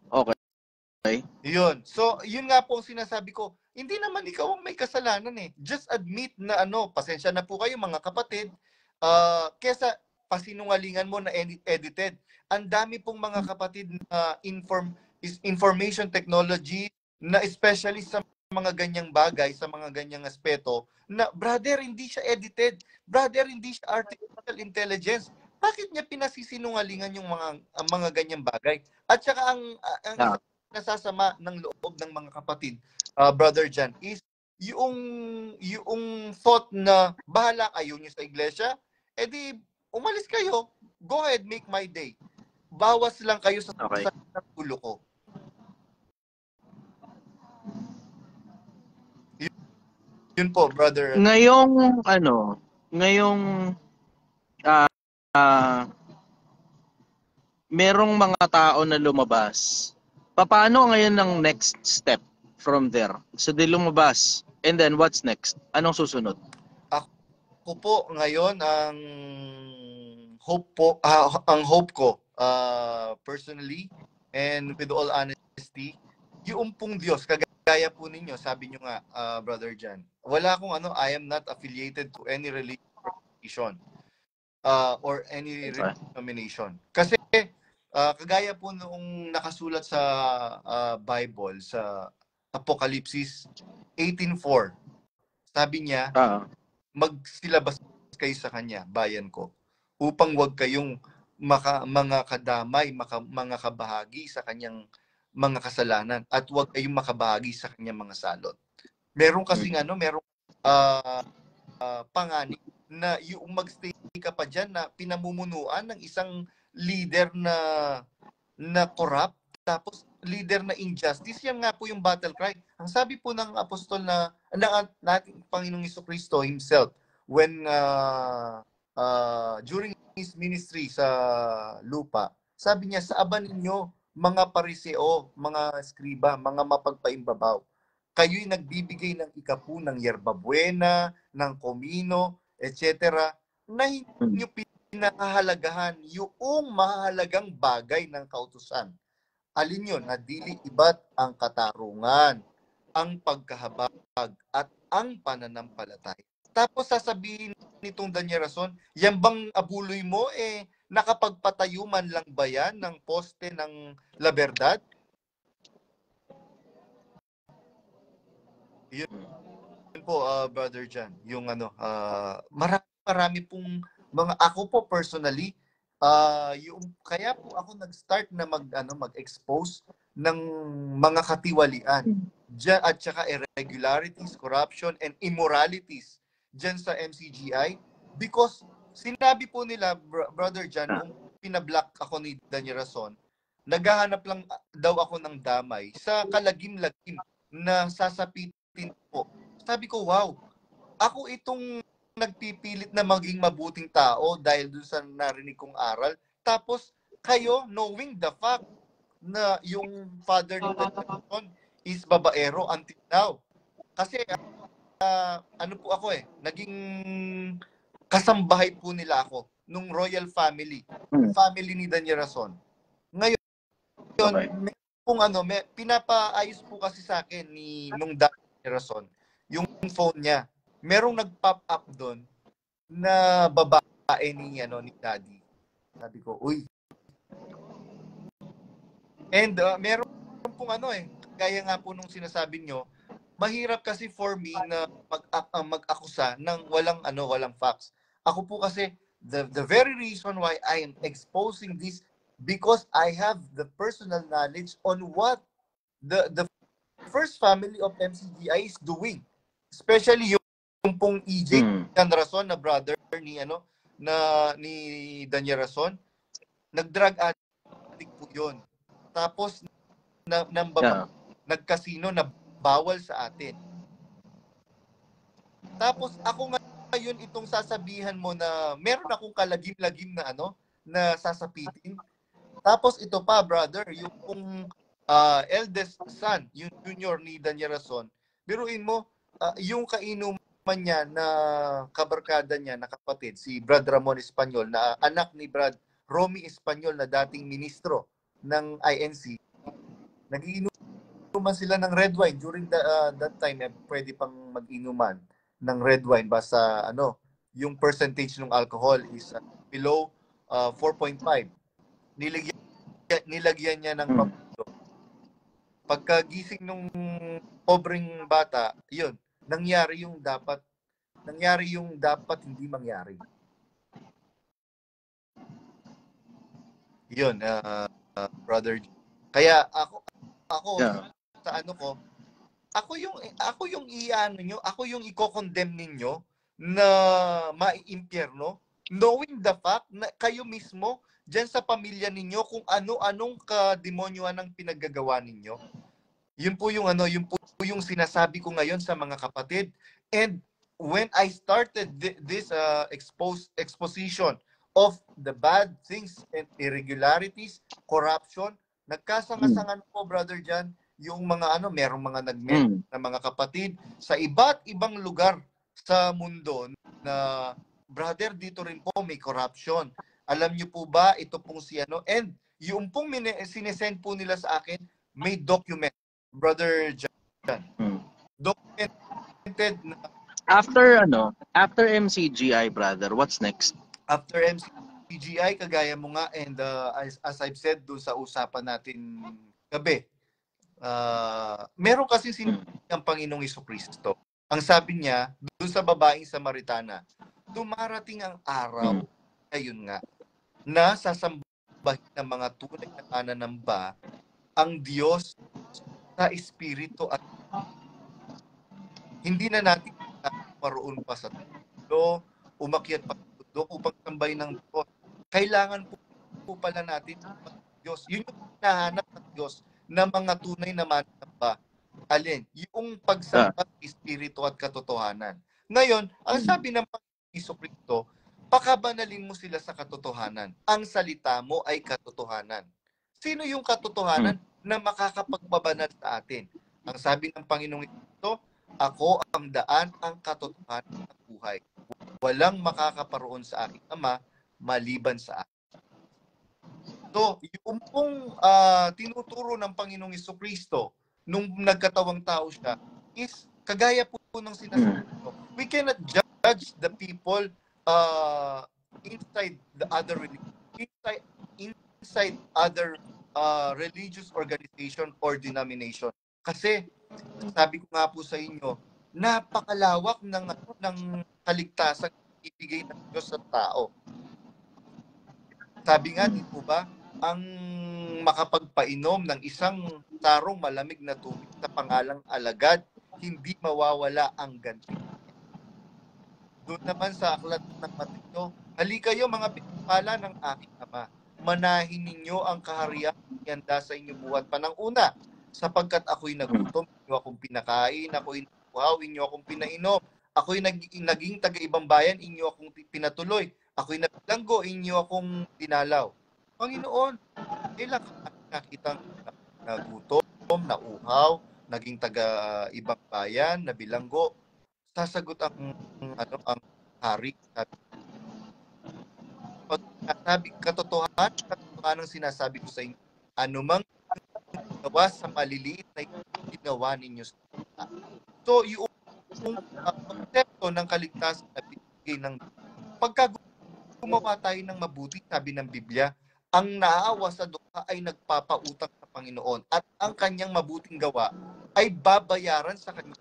Okay. Yun. So, yun nga po ang sinasabi ko. Hindi naman ikaw ang may kasalanan eh. Just admit na pasensya na po kayo mga kapatid. Kesa pasinungalingan mo na edited. Ang dami pong mga kapatid na information technology na especially sa mga ganyang bagay, sa mga ganyang aspeto, na brother, hindi siya edited. Brother, hindi siya artificial intelligence. Bakit niya pinasisinungalingan yung mga ganyang bagay? At saka ang isa nasasama ng loob ng mga kapatid, Brother Jan, is yung thought na bahala kayo niyo sa iglesia, edi umalis kayo, go ahead, make my day. Bawas lang kayo sa ulo ko. Yun po, brother. Ngayong merong mga tao na lumabas. Paano ngayon ang next step from there? So di lumabas. And then what's next? Anong susunod? Ako po ngayon ang hope ko personally and with all honesty, yung pong Diyos, kagaya po ninyo, sabi nyo nga, Brother Jan, wala akong I am not affiliated to any religious organization or any denomination. Kasi kagaya po noong nakasulat sa Bible, sa Apokalipsis 18:4, sabi niya, magsilabas kayo sa kanya, bayan ko, upang wag kayong mga kadamay, mga kabahagi sa kanyang mga kasalanan at wag kayong makabahagi sa kanyang mga salot. Meron kasing merong panganib na yung magstay ka pa dyan na pinamumunuan ng isang leader na corrupt, tapos leader na injustice. Yan nga po yung battle cry. Ang sabi po ng apostol na nating Panginoong Jesucristo himself when during his ministry sa lupa, sabi niya, sa aba ninyo mga pariseo, mga skriba, mga mapagpaimbabaw, kayo'y nagbibigay ng ikapu ng yerbabuena, ng komino, etc. na hindi nyo pinakahalagahan yung mahalagang bagay ng kautusan. Alin yun? Na dili iba't ang katarungan, ang pagkahabag, at ang pananampalataya. Tapos sasabihin nitong Daniel Razon, yan bang abuloy mo nakapagpatayo man lang ba yan ng poste ng La Verdad? Yun po, Brother Jan, yung marami pong mga, ako po personally, kaya po ako nag-start na mag-expose ng mga katiwalian dyan, at saka irregularities, corruption, and immoralities dyan sa MCGI, because sinabi po nila, Brother Jan, nung pinablock ako ni Daniel Razon, naghahanap lang daw ako ng damay sa kalagim-lagim na sasapitin po. Sabi ko, wow, ako itong nagpipilit na maging mabuting tao dahil dun sa narinig kong aral. Tapos kayo, knowing the fact na yung father ni Daniel Razon is babaero until now. Kasi po ako naging kasambahay po nila ako nung royal family, Hmm. family ni Danyarason. Ngayon, Okay. pinapaayos po kasi sa akin nung Danyarason, yung phone niya. Merong nag-pop up doon na babae ni Daddy. Sabi ko, uy. And meron pong kaya nga po nung sinasabi nyo, mahirap kasi for me na mag-akusa ng walang facts. Ako po kasi the very reason why I am exposing this because I have the personal knowledge on what the first family of MCGI is doing. Especially yung pong EJ Rason na brother ni Danya Rason, nag-drug addict po 'yon. Tapos nag-casino na bawal sa atin. Tapos ako ngayon itong sasabihan mo na meron akong kalagim-lagim na na sasapitin. Tapos ito pa, brother, yung eldest son, yung junior ni Danya Rason, biruin mo, yung kainuman niya na kabarkada niya na kapatid, si Brad Ramon Espanyol, na anak ni Brad Romy Espanyol na dating ministro ng INC, nagiinuman sila ng red wine during that time. Pwede pang mag-inuman ng red wine basta yung percentage ng alcohol is below 4.5. Nilagyan niya ng pamulo. Pagkagising nung pobreng bata, yun, nangyari yung dapat hindi mangyari. Yun, brother. Kaya ako sa ako yung i-condemn ninyo na maiimpyerno, knowing the fact na kayo mismo diyan sa pamilya ninyo kung ano-anong kademonyoan ang pinaggagawa ninyo. Yun po yung sinasabi ko ngayon sa mga kapatid. And when I started this exposition of the bad things and irregularities, corruption, nagkasangasangan po, brother Jan, yung mga merong mga nag-mention na mga kapatid sa iba't ibang lugar sa mundo na brother, dito rin po may corruption. Alam niyo po ba ito pong and yung pong sinesend po nila sa akin may document, brother Jan. Documented na after MCGI, brother, what's next? After MCGI, kagaya mo nga, and as I've said doon sa usapan natin gabi, meron kasi sinabi ang Panginoong Jesucristo. Ang sabi niya, doon sa babaeng Samaritana, dumarating ang araw, ayun nga, na sasambahin ng mga tunay na mananamba ang Diyos sa Espiritu at hindi na natin maroon pa sa tulo, umakyat pa sa tulo upang sambahin ng Diyos. Kailangan po pala natin ang Diyos. Yun yung hinahanap ng Diyos na mga tunay na mananamba. Alin? Yung pagsamba sa Espiritu at katotohanan. Ngayon, ang sabi ng Panginoong Jesucristo, pakabanalin mo sila sa katotohanan. Ang salita mo ay katotohanan. Sino yung katotohanan na makakapagpabanal sa atin? Ang sabi ng Panginoong Jesucristo, ako ang daan, ang katotohanan ng buhay. Walang makakaparoon sa aking Ama maliban sa akin. So, yung pong tinuturo ng Panginoong Jesucristo nung nagkatawang tao siya is kagaya po ng sinasabi ko. We cannot judge the people inside the other religion, inside other religious organization or denomination. Kasi sabi ko nga po sa inyo, napakalawak ng kaligtasan ibigay ng Diyos sa tao. Sabi nga, di po ba, ang makapagpainom ng isang tarong malamig na tubig sa pangalang alagad, hindi mawawala ang ganti. Doon naman sa aklat ng Mateo, halika kayo mga pinapala ng aking Ama, manahin ninyo ang kaharian handa sa inyong buhat pa ng una, sapagkat ako'y nagutom, inyo akong pinakain, ako'y nakuhaw, inyo akong pinainom, ako'y naging taga-ibang bayan, inyo akong pinatuloy, ako'y nagbilanggo, inyo akong dinalaw. Panginoon, kailan ka nakitang nagutom, nauhaw, naging taga-ibang bayan, nabilanggo? Sasagot ang hari. katotohanan ng sinasabi ko sa inyo, anumang ginawa sa maliliit na ginawa ninyo sa bata. So, yung konsepto ng kaligtasan na binigay ng pagka gumawa tayo ng mabuti, sabi ng Biblia, ang naaawa sa dukha ay nagpapautang sa Panginoon at ang kanyang mabuting gawa ay babayaran sa kanya.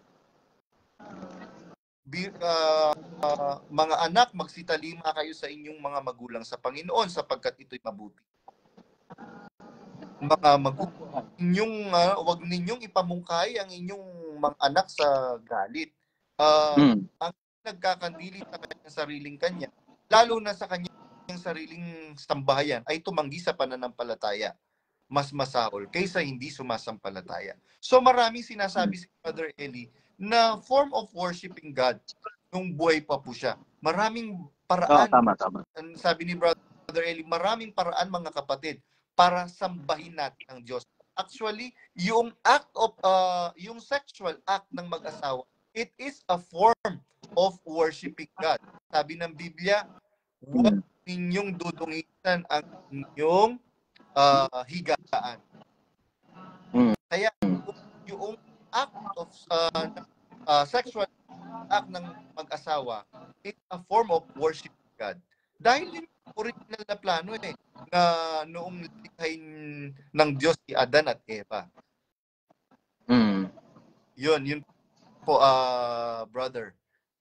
Mga anak, magsitalima kayo sa inyong mga magulang sa Panginoon sapagkat ito'y mabuti. Mga magulang, wag ninyong ipamungkay ang inyong mga anak sa galit. Ang nagkakandili sa kanyang sariling kanya, lalo na sa kanyang sariling sambahayan, ay tumanggi sa pananampalataya. Mas masahol kaysa hindi sumasampalataya. So maraming sinasabi si Brother Eli na form of worshiping God nung buhay pa po siya. Maraming paraan. Tama. Sabi ni Brother Eli, maraming paraan mga kapatid para sambahin natin ang Diyos. Actually, yung yung sexual act ng mag-asawa, it is a form of worshiping God. Sabi ng Biblia, huwag ninyong dudungisan ang inyong higaan. Kaya yung act of sexual act ng mag-asawa is a form of worship God. Dahil yun original na plano na noong likhain ng Diyos si Adan at Eva. Yun po, Brother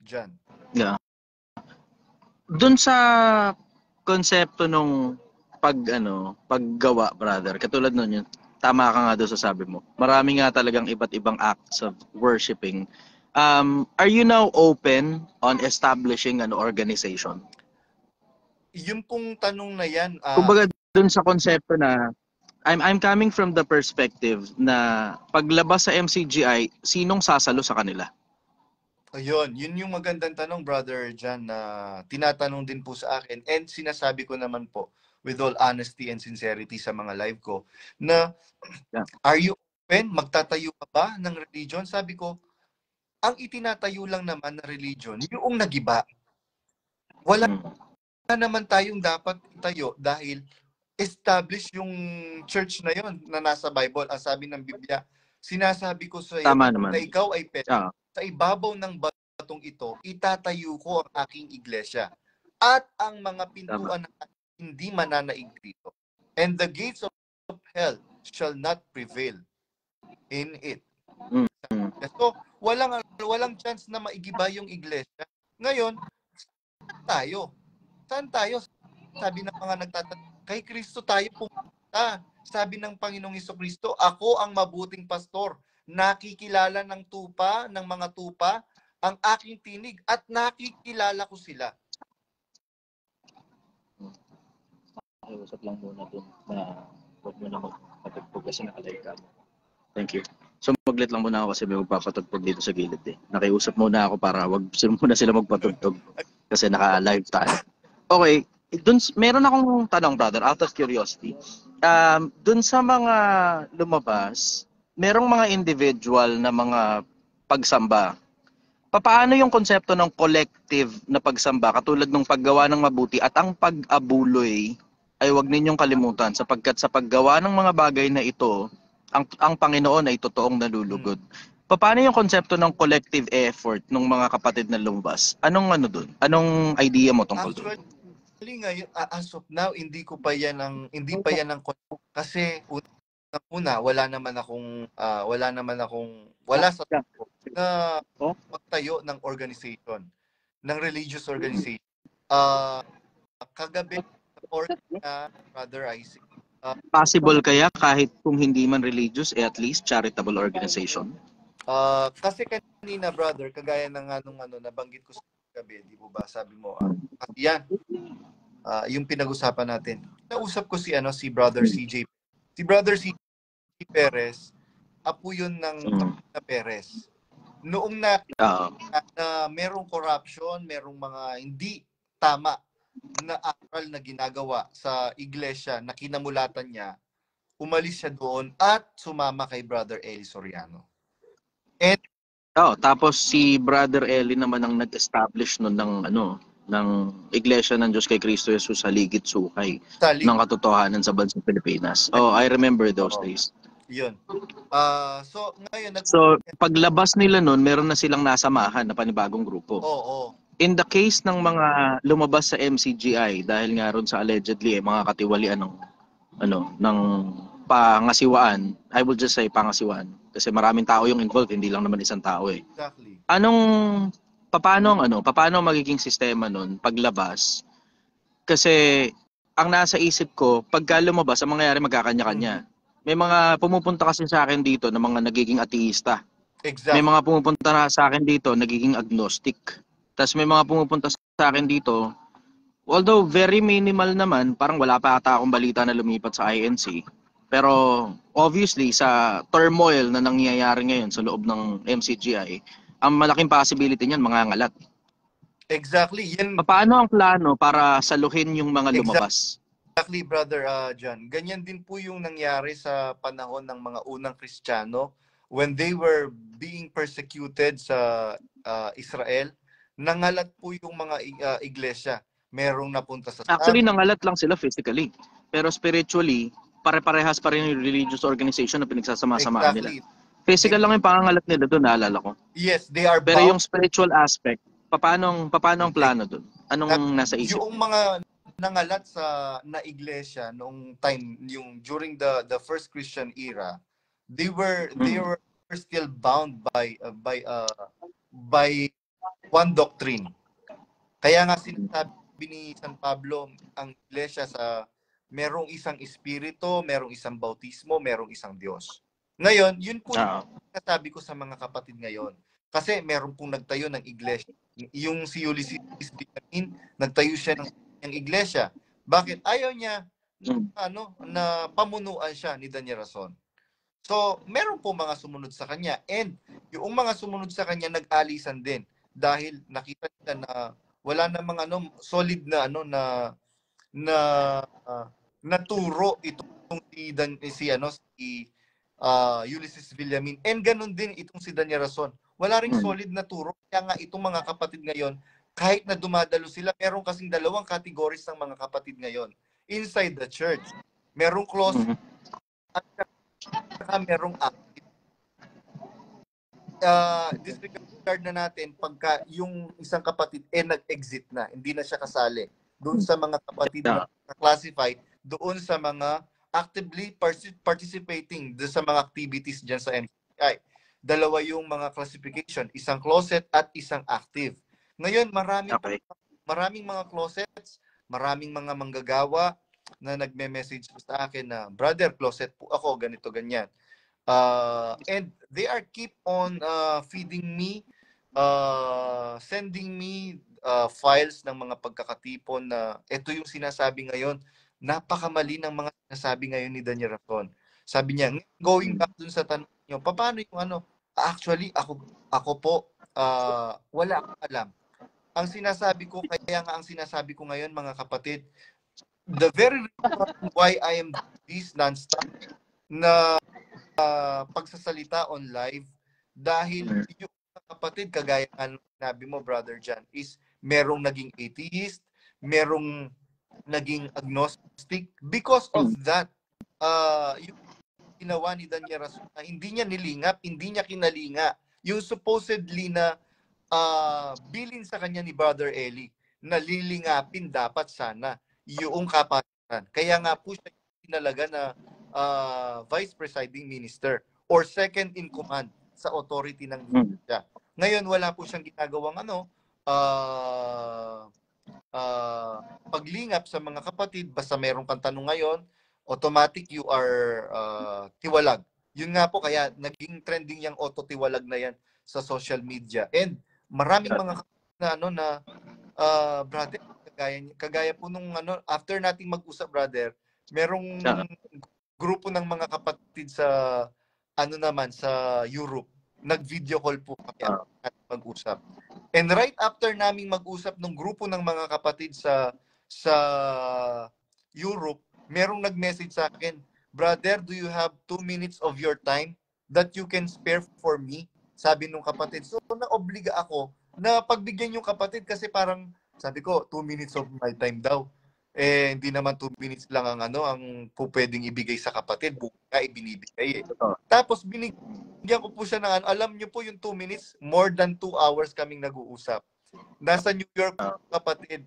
John. Yeah. Doon sa konsepto nung paggawa, brother, katulad nun yun, tama ka nga doon sa sabi mo. Marami nga talagang iba't ibang acts of worshiping. Are you now open on establishing an organization? Yung pong tanong na yan, kumbaga doon sa konsepto na I'm coming from the perspective na paglabas sa MCGI, sinong sasalo sa kanila? Ayun, yun yung magandang tanong, Brother John, na tinatanong din po sa akin. And sinasabi ko naman po, with all honesty and sincerity sa mga live ko, na are you open? Magtatayo ka ba ng religion? Sabi ko, ang itinatayo lang naman na religion, yung nagiba. Wala naman tayong dapat itayo dahil establish yung church na yon na nasa Bible. Ang sabi ng Biblia, sinasabi ko sa iyo na ikaw ay Pedro. Sa ibabaw ng batong ito, itatayo ko ang aking iglesia. At ang mga pintuan hindi mananaig dito. And the gates of hell shall not prevail in it. So, walang chance na maigiba yung iglesia. Ngayon, saan tayo? Sabi ng mga nagtatanong, kay Kristo tayo pumunta. Sabi ng Panginoong Hesukristo, ako ang mabuting pastor. Nakikilala ng mga tupa, ang aking tinig at nakikilala ko sila. Usap lang muna dun na huwag mo na magpatugpog kasi nakalive ka. Thank you. So maglit lang muna ako kasi may magpapatugpog dito sa gilid eh. Nakiusap muna ako para wag muna sila magpatugtog kasi naka-live tayo. Okay, meron akong tanong, brother, out of curiosity. Dun sa mga lumabas, merong mga individual na mga pagsamba. Paano yung konsepto ng collective na pagsamba katulad ng paggawa ng mabuti at ang pag-abuloy ay wag ninyong kalimutan sapagkat sa paggawa ng mga bagay na ito, ang Panginoon ay totoong nalulugod. Paano yung konsepto ng collective effort ng mga kapatid na lumabas? Anong doon? Anong idea mo tungkol doon? Actually ngayon, as of now, hindi pa yan ang kasi una wala sa na magtayo ng organization, ng religious organization. Kagabi Brother Isaac. Possible kaya kahit kung hindi man religious, at least charitable organization? Kasi kanina, brother, kagaya ng nabanggit ko sa gabi, di ba? Sabi mo, kasi yan, yung pinag-usapan natin. Nausap ko si Brother CJ. Si Brother CJ Perez, apo yun ng Perez. Noong na merong corruption, merong mga hindi tama na aral na ginagawa sa iglesia na kinamulatan niya, umalis siya doon at sumama kay Brother Eli Soriano. And tapos si Brother Eli naman ang nag-establish nun ng ng Iglesia ng Diyos kay Kristo Jesus sa ligit sukay Salik. ng katotohanan sa bansang Pilipinas. Oh, I remember those Oo. days. Yun. So, ngayon, So, paglabas nila nun, meron na silang nasamahan na panibagong grupo. oo. In the case ng mga lumabas sa MCGI, dahil nga ron sa allegedly mga katiwalian ng pangasiwaan, I will just say pangasiwaan, kasi maraming tao yung involved, hindi lang naman isang tao eh. Exactly. Paano magiging sistema nun paglabas? Kasi ang nasa isip ko, pagka lumabas, ang mangyayari magkakanya-kanya. May mga pumupunta kasi sa akin dito na mga nagiging ateista. May Exactly. mga pumupunta na sa akin dito nagiging agnostic. Tapos may mga pumupunta sa akin dito, although very minimal naman, parang wala pa ata akong balita na lumipat sa INC. Pero obviously sa turmoil na nangyayari ngayon sa loob ng MCGI, ang malaking possibility niyan mangangalat. Exactly. Yan, Paano ang plano para saluhin yung mga lumabas? exactly, Brother John. Ganyan din po yung nangyari sa panahon ng mga unang Kristiyano when they were being persecuted sa Israel. Nangalat po yung mga iglesia. Merong napunta sa Actually, Saudi. nangalat lang sila physically. Pero spiritually, pare-parehas pa rin yung religious organization na pinagsasama-samaan nila. Exactly. Physical lang yung pangangalat nila doon, naalala ko. Yes, they are Pero bound. yung spiritual aspect, paano ang plano doon? Anong nasa isip? Yung mga nangalat na iglesia noong time yung during the first Christian era, they were still bound by one doctrine. Kaya nga sinasabi ni San Pablo ang iglesia merong isang espiritu, merong isang bautismo, merong isang Diyos. Ngayon, yun po yung sinasabi ko sa mga kapatid ngayon. Kasi meron pong nagtayo ng iglesia. Yung si Ulysses Villamin, nagtayo siya ng iglesia. Bakit? Ayaw niya na pamunuan siya ni Daniel Rason. So, meron po mga sumunod sa kanya. And yung mga sumunod sa kanya nag-alisan din dahil nakita nila na wala namang solid na naturo itong si Ulysses Villamin. And ganun din itong si Daniel Rason. Wala ring solid na turo. Kaya nga itong mga kapatid ngayon, kahit na dumadalo sila, meron kasing dalawang categories ng mga kapatid ngayon. Inside the church, merong close at saka merong active. Disregard na natin pagka yung isang kapatid nag-exit na, hindi na siya kasali. Doon sa mga kapatid na classify, doon sa mga actively participating sa mga activities dyan sa MCI. Dalawa yung mga classification, isang closet at isang active. Ngayon, maraming mga closets, maraming mga manggagawa na nagme-message sa akin na, brother, closet po ako, ganito, ganyan. And they are keep on feeding me, sending me files ng mga pagkakatipon na ito yung sinasabi ngayon. Napakamali ng mga sinasabi ngayon ni Daniel Rason. Sabi niya, going back dun sa tanong niyo, paano yung actually, ako po, wala akong alam. Ang sinasabi ko ngayon, mga kapatid, the very reason why I am this non-stop na pagsasalita on live, dahil yung mga kapatid, kagaya ng sinabi mo, Brother John, is merong naging atheist, merong naging agnostic. Because of that, yung ginawa ni Daniel Rason, hindi niya nilingap, hindi niya kinalinga yung supposedly na bilin sa kanya ni Brother Eli na lilingapin dapat sana yung kapatiran. Kaya nga po siya tinalaga na vice presiding minister or second in command sa authority ng iglesia. Ngayon wala po siyang ginagawang paglingap sa mga kapatid. Basta meron kang tanong ngayon, automatic you are tiwalag. Yun nga po, kaya naging trending yung auto-tiwalag na yan sa social media. And maraming mga na brother, kagaya po nung after nating mag-usap, brother, merong grupo ng mga kapatid sa sa Europe. Nag-video call po kami at mag-usap. And right after naming mag-usap ng grupo ng mga kapatid sa Europe, merong nag-message sa akin, brother, do you have 2 minutes of your time that you can spare for me? Sabi nung kapatid. So, naobliga ako na pagbigyan yung kapatid kasi parang Sabi ko, 2 minutes of my time daw. Eh, hindi naman 2 minutes lang ang ang pwedeng ibigay sa kapatid. Buka nga ibinibigay eh. Tapos binigyan ko po siya ng alam niyo po yung 2 minutes, more than 2 hours kaming nag-uusap. Nasa New York kapatid,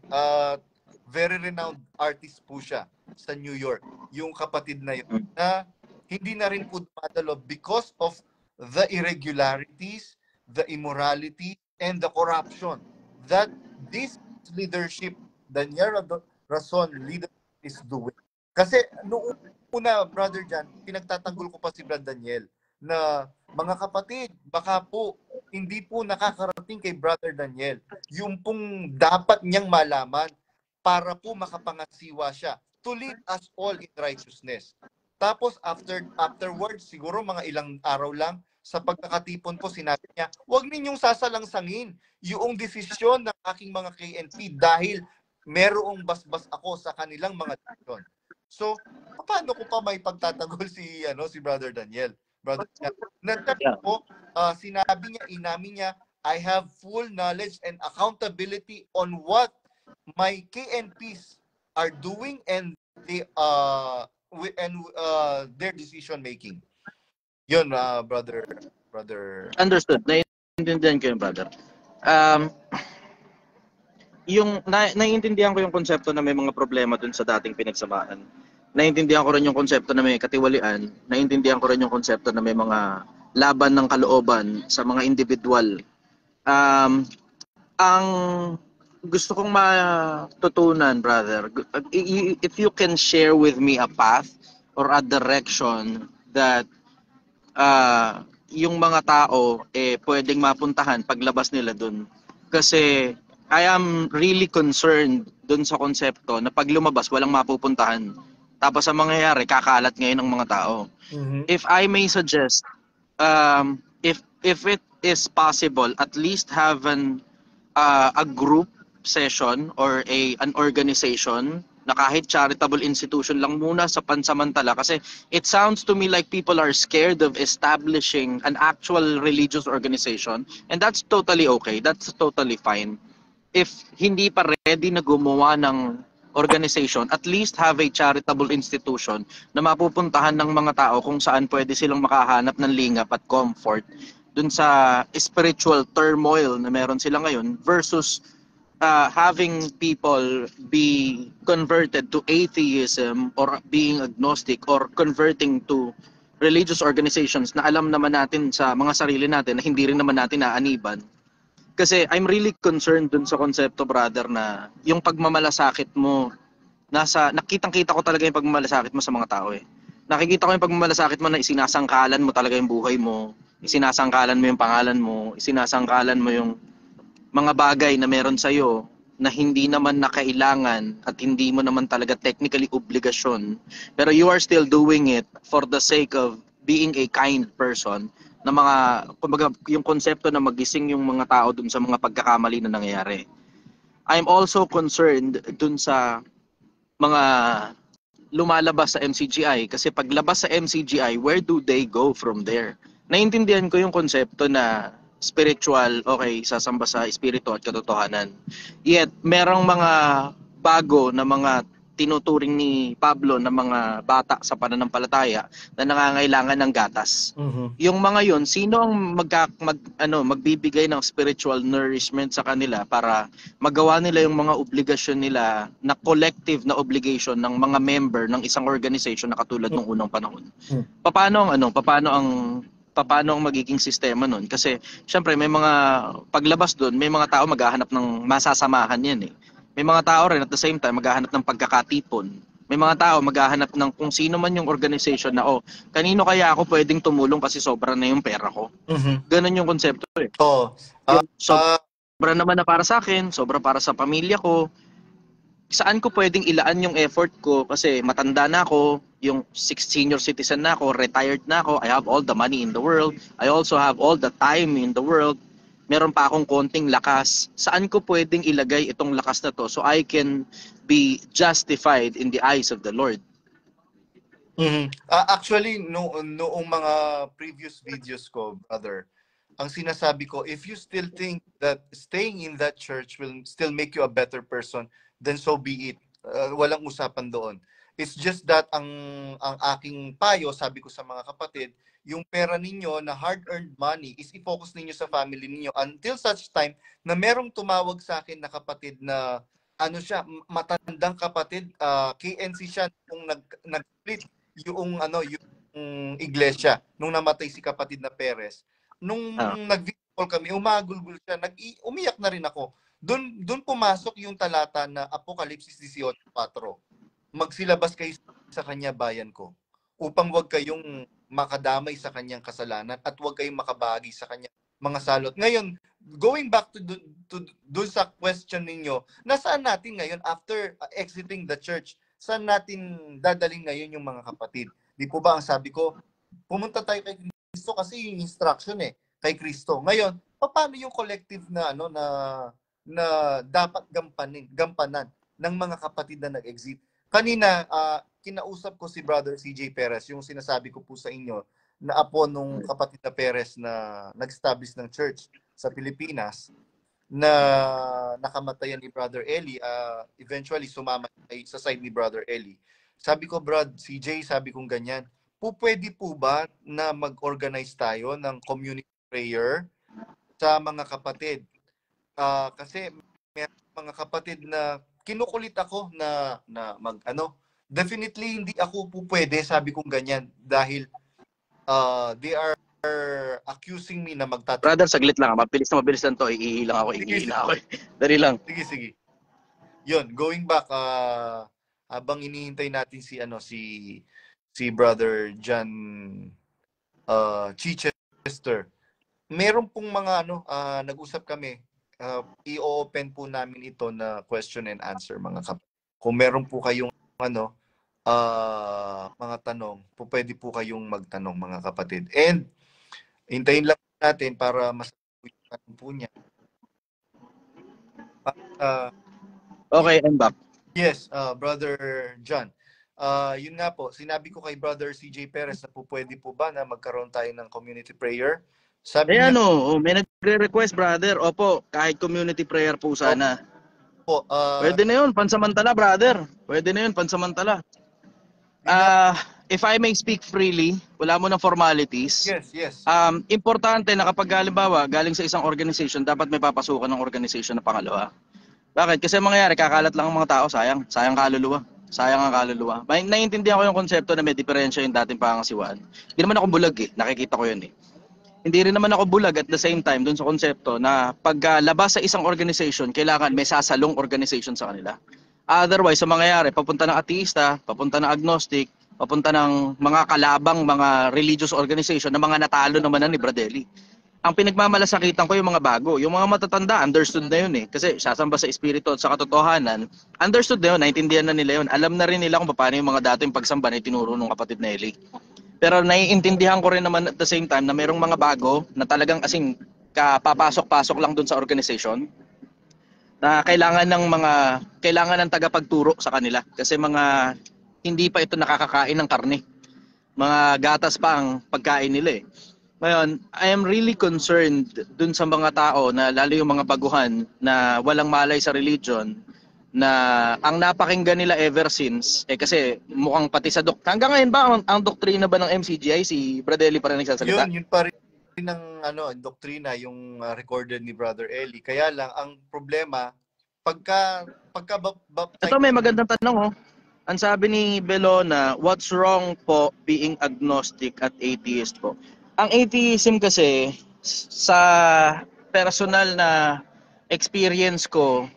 very renowned artist po siya sa New York. Yung kapatid na yun, na hindi na rin po dumadalo because of the irregularities, the immorality, and the corruption that this leadership, Daniel Rason leadership is doing. Kasi noong una, Brother Jan, pinagtatanggol ko pa si Brad Daniel na mga kapatid, baka po hindi po nakakarating kay Brother Daniel yung pong dapat niyang malaman para po makapangasiwa siya to lead us all in righteousness. Tapos afterwards, siguro mga ilang araw lang, sa pagkakatipon po sinabi niya, huwag ninyong sasalangsangin yung desisyon ng aking mga KNP dahil merong basbas ako sa kanilang mga desisyon. So, paano ko pa may pagtatanggol si Brother Daniel? Brother Daniel, po, sinabi niya, inamin niya, I have full knowledge and accountability on what my KNPs are doing and they their decision making. Yun, brother. Understood. Naiintindihan ko yung brother. Naiintindihan ko yung konsepto na may mga problema dun sa dating pinagsamahan. Naiintindihan ko rin yung konsepto na may katiwalian. Naiintindihan ko rin yung konsepto na may mga laban ng kalooban sa mga individual. Ang gusto kong matutunan, brother, if you can share with me a path or a direction that yung mga tao pwedeng mapuntahan paglabas nila dun. Kasi I am really concerned dun sa konsepto na pag lumabas walang mapupuntahan. Tapos ang mangyayari, kakalat ngayon ng mga tao. Mm-hmm. If I may suggest, if it is possible, at least have a group session or an organization na kahit charitable institution lang muna sa pansamantala, kasi it sounds to me like people are scared of establishing an actual religious organization, and that's totally okay, that's totally fine. If hindi pa ready na gumawa ng organization, at least have a charitable institution na mapupuntahan ng mga tao kung saan pwede silang makahanap ng lingap at comfort dun sa spiritual turmoil na meron sila ngayon, versus having people be converted to atheism or being agnostic or converting to religious organizations na alam naman natin sa mga sarili natin na hindi rin naman natin naaniban. Kasi I'm really concerned dun sa konsepto, brother, na yung pagmamalasakit mo, nakitang-kita ko talaga yung pagmamalasakit mo sa mga tao eh. Nakikita ko yung pagmamalasakit mo na isinasangkalan mo talaga yung buhay mo, isinasangkalan mo yung pangalan mo, isinasangkalan mo yung mga bagay na meron sa'yo na hindi naman nakailangan at hindi mo naman talaga technically obligasyon, pero you are still doing it for the sake of being a kind person, na mga, kumbaga, yung konsepto na magising yung mga tao dun sa mga pagkakamali na nangyayari. I'm also concerned dun sa mga lumalabas sa MCGI, kasi paglabas sa MCGI, where do they go from there? Naintindihan ko yung konsepto na spiritual, okay, sasamba sa espiritu at katotohanan. Yet, merong mga bago na mga tinuturing ni Pablo na mga bata sa pananampalataya na nangangailangan ng gatas. Mm-hmm. Yung mga yon, sino ang magbibigay ng spiritual nourishment sa kanila para magawa nila yung mga obligasyon nila na collective na obligation ng mga member ng isang organization na katulad ng unang panahon? Paano ang magiging sistema nun? Kasi syempre may mga paglabas doon, may mga tao maghahanap ng masasamahan yan eh. May mga tao rin at the same time maghahanap ng pagkakatipon. May mga tao maghahanap ng kung sino man yung organization na kanino kaya ako pwedeng tumulong kasi sobra na yung pera ko. Mm-hmm. Ganun yung konsepto eh. Sobra naman na para sa akin, sobra para sa pamilya ko. Saan ko pwedeng ilaan yung effort ko kasi matanda na ako, yung senior citizen na ako, retired na ako, I have all the money in the world, I also have all the time in the world, meron pa akong konting lakas. Saan ko pwedeng ilagay itong lakas na to so I can be justified in the eyes of the Lord? Mm-hmm. Actually, noong mga previous videos ko, brother, ang sinasabi ko, if you still think that staying in that church will still make you a better person, then so be it. Walang usapan doon. It's just that ang aking payo, sabi ko sa mga kapatid, yung pera ninyo na hard-earned money is i-focus ninyo sa family ninyo until such time na merong tumawag sa akin na kapatid na ano siya, matandang kapatid, KNC siya nung nag-split yung yung iglesia nung namatay si kapatid na Perez. Nung nag-video call kami, umagulgul siya, umiyak na rin ako. Doon pumasok yung talata na Apokalipsis 18:4. Magsilabas kayo sa kanya, bayan ko, upang wag kayong makadamay sa kanyang kasalanan at wag kayong makabahagi sa kanyang mga salot. Ngayon, going back to dun sa question ninyo, nasaan natin ngayon after exiting the church? Saan natin dadaling ngayon yung mga kapatid? Di po ba ang sabi ko, pumunta tayo kay Kristo kasi yung instruction kay Kristo. Ngayon, paano yung collective na na dapat gampanan ng mga kapatid na nag-exit? Kanina, kinausap ko si Brother CJ Perez, yung sinasabi ko po sa inyo, na apo nung kapatid na Perez na nag-establish ng church sa Pilipinas, na nakamatayan ni Brother Eli, eventually sumama sa side ni Brother Eli. Sabi ko, Brad, CJ, sabi kong ganyan, pwede po ba na mag-organize tayo ng community prayer sa mga kapatid? Kasi may mga kapatid na kinukulit ako na definitely hindi ako po pwede, sabi kong ganyan, dahil they are accusing me na magtatrabaho. Brother, saglit lang. Mabilis lang to. Iilang ako. Dali lang. Sige. Yun, going back, habang inihintay natin si Brother John Chichester, meron pong mga nag-usap kami. I-open po namin ito na question and answer, mga kapatid. Kung meron po kayong mga tanong, pwede po kayong magtanong, mga kapatid. And hintayin lang natin para masagot yung tanong po niya. Okay, I'm back. Yes, Brother John. Yun nga po, sinabi ko kay Brother CJ Perez na po pwede po ba na magkaroon tayo ng community prayer? Sabi niya, may nagre-request, brother. Opo, kahit community prayer po sana. Po, pwede na yun, pansamantala, brother. Pwede na yun, pansamantala. If I may speak freely, wala mo ng formalities. Yes. Importante na kapag halimbawa, galing sa isang organization, dapat may papasukan ng organization na pangalawa. Bakit? Kasi mangyayari, kakalat lang ang mga tao, sayang kaluluwa. Sayang ang kaluluwa. Naiintindihan ko yung konsepto na may diferensya yung dating pangasiwaan. Hindi naman ako bulag nakikita ko yun Hindi rin naman ako bulag at the same time dun sa konsepto na paglabas sa isang organization, kailangan may sasalong organization sa kanila. Otherwise, sa mangyayari, papunta ng ateista, papunta ng agnostic, papunta ng mga kalabang, mga religious organization na mga natalo naman ni Bradley. Ang pinagmamalasakitan ko yung mga bago. Yung mga matatanda, understood na yun Kasi sasamba sa espiritu at sa katotohanan, understood na yun, naintindihan na nila yun. Alam na rin nila kung paano yung mga dating pagsamba na tinuro ng kapatid na Eli. Pero naiintindihan ko rin naman at the same time na mayroong mga bago na talagang papasok-pasok lang dun sa organization na kailangan ng tagapagturo sa kanila kasi mga hindi pa ito nakakakain ng karne. Mga gatas pa ang pagkain nila Ngayon, I am really concerned dun sa mga tao na lalo yung mga baguhan na walang malay sa religion na ang napakinggan nila ever since kasi mukhang pati sa hanggang ngayon ba ang doktrina ba ng MCGI si Brother Eli pa rin nagsasalita? Yun pa rin ng doktrina yung recorded ni Brother Eli. Kaya lang ang problema pagka ito may magandang tanong Ang sabi ni Belona, what's wrong po being agnostic at atheist po? Ang atheism kasi sa personal na experience ko,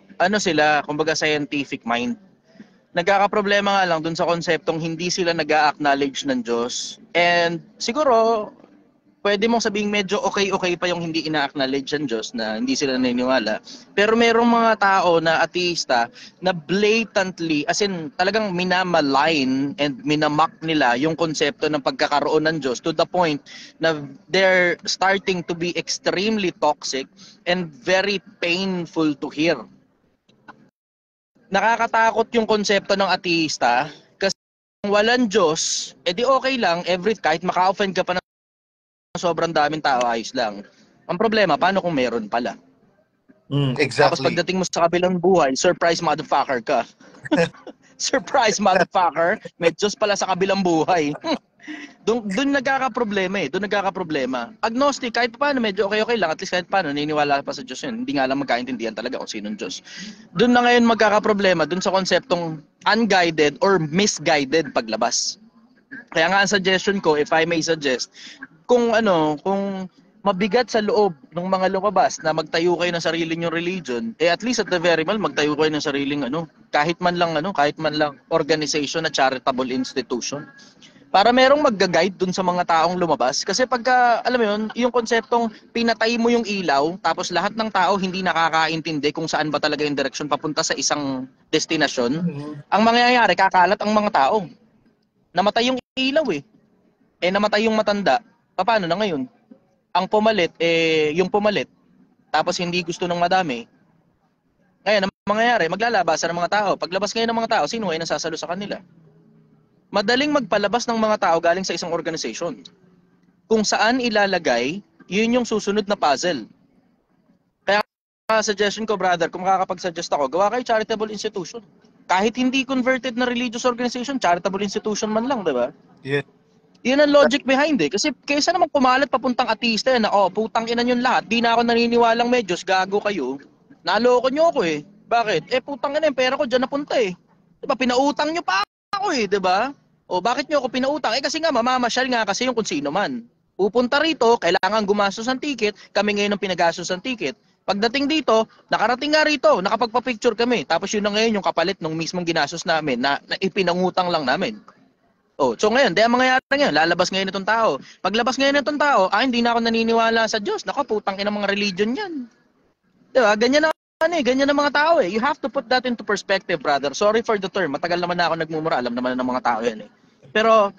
kumbaga scientific mind. Nagkakaproblema nga lang dun sa konseptong hindi sila nag-a-acknowledge ng Diyos. And siguro, pwede mong sabing medyo okay pa yung hindi ina-acknowledge ng Diyos na hindi sila naniniwala. Pero merong mga tao na ateista na blatantly, as in talagang minamalign and minamock nila yung konsepto ng pagkakaroon ng Diyos to the point na they're starting to be extremely toxic and very painful to hear. Nakakatakot yung konsepto ng ateista kasi kung walang Diyos, edi okay lang, kahit maka-offend ka pa ng sobrang daming tao, ayos lang. Ang problema, paano kung meron pala? Tapos Exactly. pagdating mo sa kabilang buhay, surprise motherfucker ka. Surprise motherfucker, may Diyos pala sa kabilang buhay. Doon nagkakaproblema eh. Doon nagkakaproblema. Agnostic, kahit paano, medyo okay lang. At least kahit paano, naniniwala pa sa Diyos yun. Hindi nga lang magkaintindihan talaga kung sinong Diyos. Doon na ngayon magkakaproblema, doon sa konseptong unguided or misguided paglabas. Kaya nga ang suggestion ko, if I may suggest, kung mabigat sa loob ng mga lumabas na magtayo kayo ng sarili nyong religion, at least at the very mal magtayo kayo ng sariling kahit man lang organization na charitable institution. Para merong magga-guide dun sa mga taong lumabas. Kasi pagka, alam mo yun, yung konseptong pinatay mo yung ilaw, tapos lahat ng tao hindi nakakaintindi kung saan ba talaga yung direksyon papunta sa isang destinasyon, ang mangyayari, kakalat ang mga tao. Namatay yung ilaw eh. Namatay yung matanda. Paano na ngayon? Ang pumalit, yung pumalit, tapos hindi gusto ng madami. Ngayon, ang mangyayari, maglalabasan ng mga tao. Paglabas ngayon ng mga tao, sino ay nasasalo sa kanila? Madaling magpalabas ng mga tao galing sa isang organization. Kung saan ilalagay, yun yung susunod na puzzle. Kaya suggestion ko, brother, kung makakapag-suggest ako, gawa kayo charitable institution. Kahit hindi converted na religious organization, charitable institution man lang, di ba? Yeah. Yun ang logic behind eh. Kasi kaysa naman kumalat papuntang ateista na, putang ina yun lahat, di na ako naniniwalang medyos, gago kayo. Naloko nyo ako eh. Bakit? Putang ina yung pera ko dyan napunta eh. Diba, pinautang nyo pa ako eh, diba? Bakit nyo ako pinautang? Kasi nga, mamamasyal nga kasi yung kung sino man. Pupunta rito, kailangan gumastos ng ticket, kami ngayon ang pinagastos ng ticket. Pagdating dito, nakarating nga rito, nakapagpa-picture kami. Tapos yun na ngayon yung kapalit ng mismong ginastos namin na ipinangutang lang namin. So ngayon, ang mangyayari ngayon, lalabas ngayon itong tao. Paglabas ngayon itong tao, hindi na ako naniniwala sa Diyos. Naku, putang ina mga religion yan. Diba? Ganyan ang mga tao eh. You have to put that into perspective, brother. Sorry for the term. Matagal naman na ako nagmumura. Alam naman ng mga tao yan eh. Pero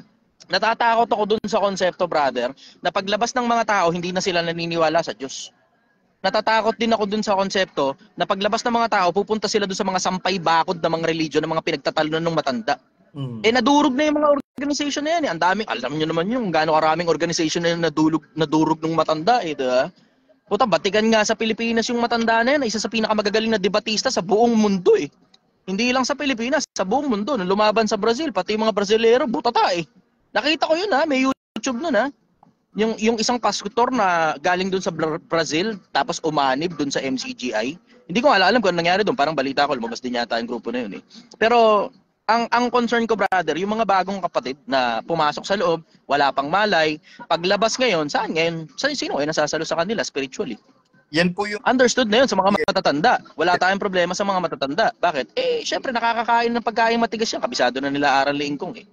natatakot ako dun sa konsepto, brother, na paglabas ng mga tao, hindi na sila naniniwala sa Diyos. Natatakot din ako dun sa konsepto na paglabas ng mga tao, pupunta sila dun sa mga sampay bakod na mga religion, ng mga pinagtatalunan ng matanda. Nadurog na yung mga organization na yan eh. Ang daming, alam nyo naman yung gaano karaming organization na yung nadurog ng matanda eh, diba? Puta, batikan nga sa Pilipinas yung matanda na yan, isa sa pinakamagagaling na debatista sa buong mundo eh. Hindi lang sa Pilipinas, sa buong mundo. Nung lumaban sa Brazil, pati yung mga Brasilero, butata eh. Nakita ko yun may YouTube nun Yung isang pastor na galing dun sa Brazil, tapos umanib dun sa MCGI. Hindi ko alam kung ano nangyari dun, parang balita ko, lumabas din yata yung grupo na yun eh. Pero ang concern ko, brother, yung mga bagong kapatid na pumasok sa loob, wala pang malay, paglabas ngayon, saan ngayon? Sino ay nasasalo sa kanila spiritually? Yan po yung Understood na yun sa mga matatanda. Wala tayong problema sa mga matatanda. Bakit? Syempre nakakakain ng pagkain matigas yan. Kabisado na nila Aral Leingkong eh.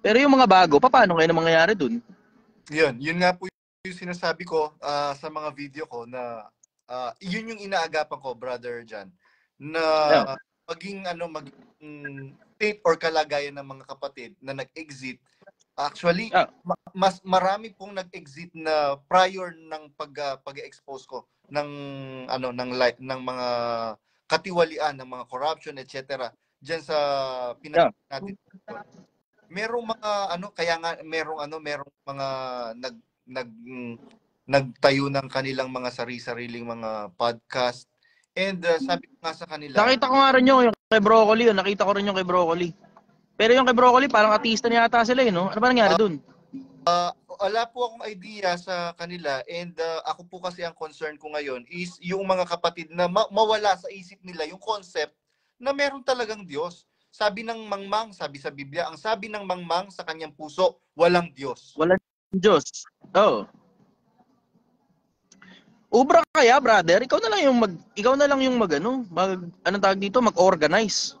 Pero yung mga bago, paano ngayon ang mangyayari dun? Yun nga po yung sinasabi ko sa mga video ko na yun yung inaagapan ko, Brother Jan, na maging state or kalagayan ng mga kapatid na nag-exit. Actually, mas marami pong nag-exit na prior ng pag-expose ko ng ng mga katiwalian, ng mga corruption, etc. Diyan sa pinag natin. Merong mga kaya nga merong mga nagtayo ng kanilang mga sariling mga podcast. And sabi ko nga sa kanila, nakita ko nga rin yung kay Broccoli, nakita ko rin yung kay Broccoli. Pero yung kay Broccoli, parang ateista niya ata sila no? Ano ba nangyari dun? Wala po akong idea sa kanila, and ako po kasi ang concern ko ngayon is yung mga kapatid na mawala sa isip nila yung concept na meron talagang Diyos. Sabi ng mangmang, sabi sa Biblia, ang sabi ng mangmang sa kanyang puso, walang Diyos. Walang Diyos. Ubra kaya, brother, ikaw na lang yung mag-organize.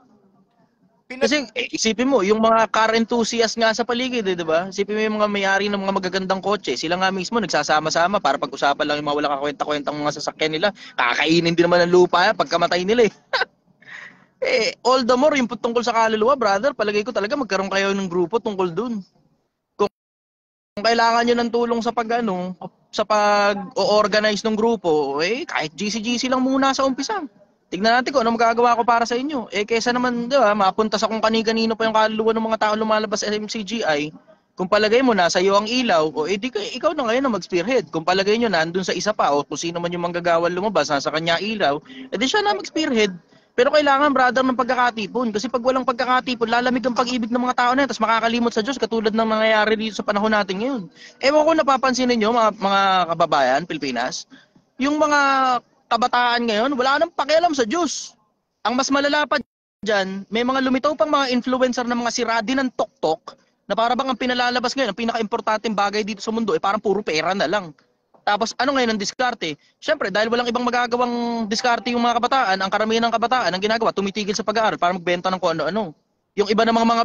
Kasi isipin mo, yung mga car enthusiast nga sa paligid, di ba? Isipin mo yung mga may-ari ng mga magagandang kotse, sila nga mismo nagsasama-sama para pag-usapan lang yung mga wala kakwenta-kwentang mga sasakyan nila. Kakainin din naman ng lupa pagkamatay nila all the more yung tungkol sa kaluluwa, brother, palagay ko talaga magkaroon kayo ng grupo tungkol dun. Kung kailangan nyo ng tulong sa sa pag-organize ng grupo, kahit GC lang muna sa umpisa. Tignan natin kung ano magagawa ko para sa inyo. Kesa naman, di ba, mapunta sa kung kani-kanino pa yung kaluluwa ng mga tao lumalabas sa MCGI, Kung palagay mo nasa iyo ang ilaw, o edi ikaw na ngayon ang mag-spearhead. Kung palagay nyo nandun sa isa pa, o kung sino man yung manggagawan lumabas, nasa kanya ilaw, edi siya na mag-spearhead. Pero kailangan, brother, ng pagkakatipon. Kasi pag walang pagkakatipon, lalamig ang pag-ibig ng mga tao na yan, tapos makakalimot sa Diyos, katulad ng nangyayari dito sa panahon natin ngayon. Ewan ko napapansin ninyo, mga kababayan, Pilipinas, yung mga kabataan ngayon, wala nang pakialam sa Diyos. Ang mas malala pa dyan, may mga lumitaw pang mga influencer na mga siradi ng TokTok na para bang ang pinalalabas ngayon, ang pinaka-importanteng bagay dito sa mundo, parang puro pera na lang. Tapos ano ngayon ang diskarte? Siyempre, dahil walang ibang magagawang diskarte yung mga kabataan, ang karamihan ng kabataan ang ginagawa, tumitigil sa pag-aaral para magbenta ng kung ano-ano. Yung iba namang mga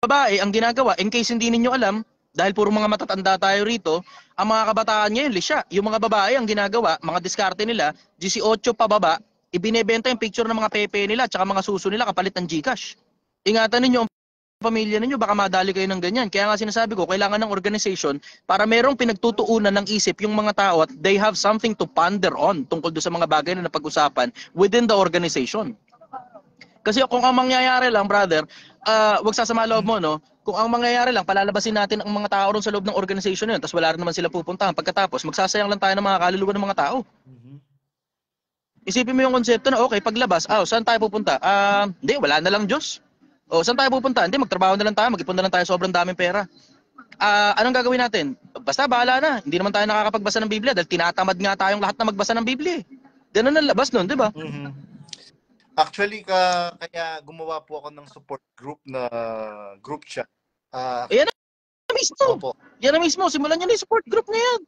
babae, ang ginagawa, in case hindi ninyo alam, dahil puro mga matatanda tayo rito, ang mga kabataan ngayon, lisya. Yung mga babae, ang ginagawa, mga diskarte nila, 18 pababa, ibinebenta yung picture ng mga pepe nila at mga suso nila kapalit ng GCash. Ingatan ninyo ang pamilya ninyo, baka madali kayo ng ganyan. Kaya nga sinasabi ko, kailangan ng organization para merong pinagtutuunan ng isip yung mga tao at they have something to ponder on tungkol doon sa mga bagay na napag-usapan within the organization. Kasi kung ang mangyayari lang, brother, wag sasama loob mo, no? Kung ang mangyayari lang, palalabasin natin ang mga tao ron sa loob ng organization yun, tapos wala rin naman sila pupuntahan. Pagkatapos, magsasayang lang tayo ng mga kaluluwa ng mga tao. Isipin mo yung konsepto na, okay, paglabas, saan tayo pupunta? Hindi, wala na lang Diyos. O, saan tayo pupunta? Hindi, magtrabaho na lang tayo, mag-ipon na lang tayo sobrang daming pera. Anong gagawin natin? Basta, bahala na. Hindi naman tayo nakakapagbasa ng Biblia dahil tinatamad nga tayong lahat na magbasa ng Biblia. Ganun ang labas nun, di ba? Actually, kaya gumawa po ako ng support group na group chat. Ayan na mismo. Opo. Yan na mismo. Simulan nyo na yung support group na yan.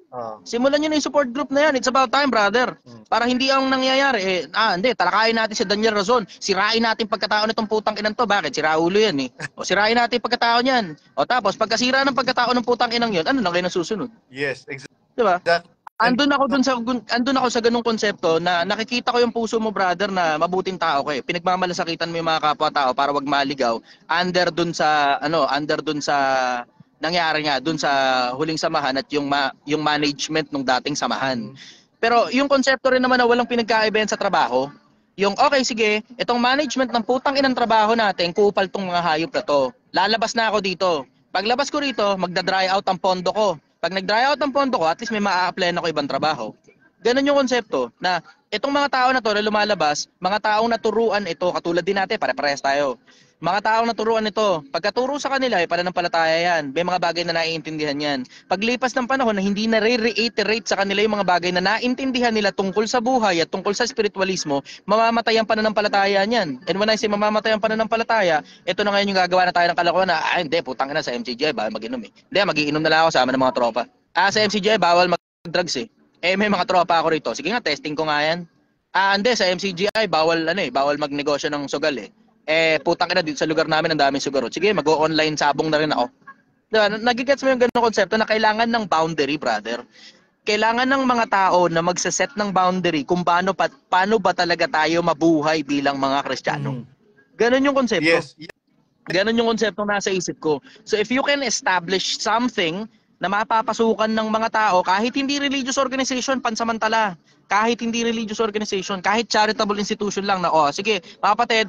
Simulan nyo na yung support group na yan. It's about time, brother. Para hindi ang nangyayari. Hindi. Talakayin natin si Daniel Razon. Sirain natin pagkatao nitong putang inang to. Bakit? Sira ulo yan eh. O sirain natin pagkatao niyan. O tapos, pagkasira ng pagkatao ng putang inang yun, ano na kayo nasusunod? Yes, exactly. Diba? Andun ako sa ganung konsepto na nakikita ko yung puso mo, brother, na mabuting tao ka eh. Pinagmamalasakitan mo yung mga kapwa-tao para wag maligaw under dun sa nangyari nga dun sa huling samahan at yung management ng dating samahan. Pero yung konsepto rin naman na walang pinagkaibahan sa trabaho, yung okay sige, itong management ng putang inang trabaho natin, kupal tong mga hayop na to. Lalabas na ako dito. Paglabas ko rito, magda-dry out ang pondo ko. Pag nag-dry out ang pondo ko, at least may maa-apply ako ibang trabaho. Ganun yung konsepto na itong mga tao na to na lumalabas, mga taong naturuan ito, katulad din natin, pare-parehas tayo. Mga taong naturuan ito, pagkaturo sa kanila, pananampalataya yan. May mga bagay na naiintindihan yan. Paglipas ng panahon na hindi na re-reiterate sa kanila yung mga bagay na naintindihan nila tungkol sa buhay at tungkol sa spiritualismo, mamamatay ang pananampalataya niyan. And when I say mamamatay ang pananampalataya, ito na ngayon yung gagawa na tayo ng kalokohan na, hindi, putang ina sa MCGI, bawal mag-inom eh. Hindi, mag-iinom na lang ako sama ng mga tropa. Sa MCGI, bawal mag-drugs eh. May mga tropa ako rito. Sige nga, testing ko nga yan. Hindi, sa MCGI, bawal magnegosyo ng sugal eh. Putang ina dito sa lugar namin ang daming sugarot. Sige, mag-o-online sabong na rin ako. Diba? Nagigets mo yung ganung konsepto na kailangan ng boundary, brother. Kailangan ng mga tao na magsaset ng boundary kung paano ba talaga tayo mabuhay bilang mga Kristiyano. Ganon yung konsepto. Yes. Ganon yung konsepto nasa isip ko. So if you can establish something na mapapasukan ng mga tao, kahit hindi religious organization, pansamantala, kahit hindi religious organization, kahit charitable institution lang na, sige, mga kapatid,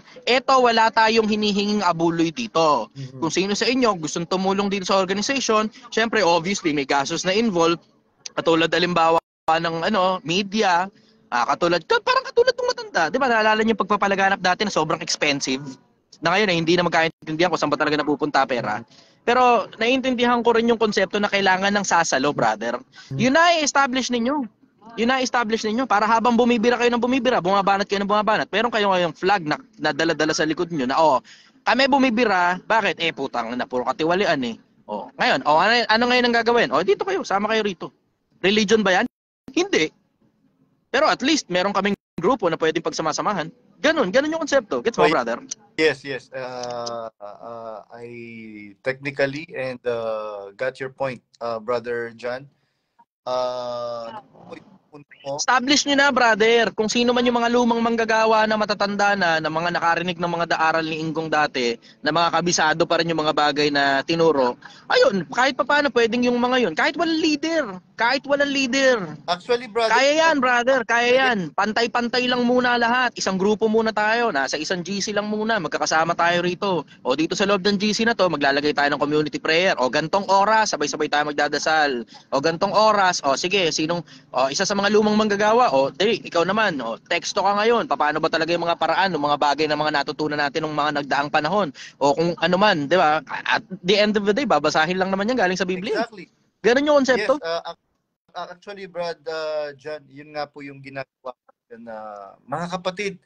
wala tayong hinihinging abuloy dito. Kung sino sa inyo gustong tumulong dito sa organization, syempre, obviously, may gastos na involved, katulad halimbawa ng media, parang katulad ng matanda. Di ba, naalala niyo pagpapalaganap dati na sobrang expensive? Na ngayon, hindi na magkaintindihan kung saan ba talaga napupunta pera. Pero naiintindihan ko rin yung konsepto na kailangan ng sasalo, brother. Yun na i-establish ninyo. Para habang bumibira kayo ng bumibira, bumabanat kayo ng bumabanat. Meron kayong ngayong flag na dala-dala sa likod nyo na, kami bumibira, bakit? Putang na, puro katiwalian eh. Ngayon, ano ngayon ang gagawin? Dito kayo, sama kayo rito. Religion ba yan? Hindi. Pero at least, meron kaming grupo na pwedeng pagsamasamahan. Ganun yung konsepto. Gets mo, brother? Yes. I technically got your point, Brother John. punto mo. Establish nyo na, brother. Kung sino man yung mga lumang manggagawa na matatanda na mga nakarinig ng mga aaral ni Inggong dati, na mga kabisado pa rin yung mga bagay na tinuro, ayun, kahit pa paano pwedeng yung mga yun. Kahit walang leader. Kahit walang leader. Actually, brother, Kaya yan, brother. Kaya yan. Pantay-pantay lang muna lahat. Isang grupo muna tayo. Nasa isang GC lang muna. Magkakasama tayo rito. O dito sa loob ng GC na to, maglalagay tayo ng community prayer. O gantong oras, sabay-sabay tayo magdadasal. O gantong oras, o sige, isa sa mga lumang manggagawa, o dali, ikaw naman, o teksto ka ngayon. Paano ba talaga yung mga paraan, ng mga bagay na mga natutunan natin ng mga nagdaang panahon? O kung ano man, di ba? At the end of the day, babasahin lang naman yan galing sa Biblia. exactly. Ganun yung konsepto. Yes, actually, Brad, John, yun nga po yung ginagawa na mga kapatid,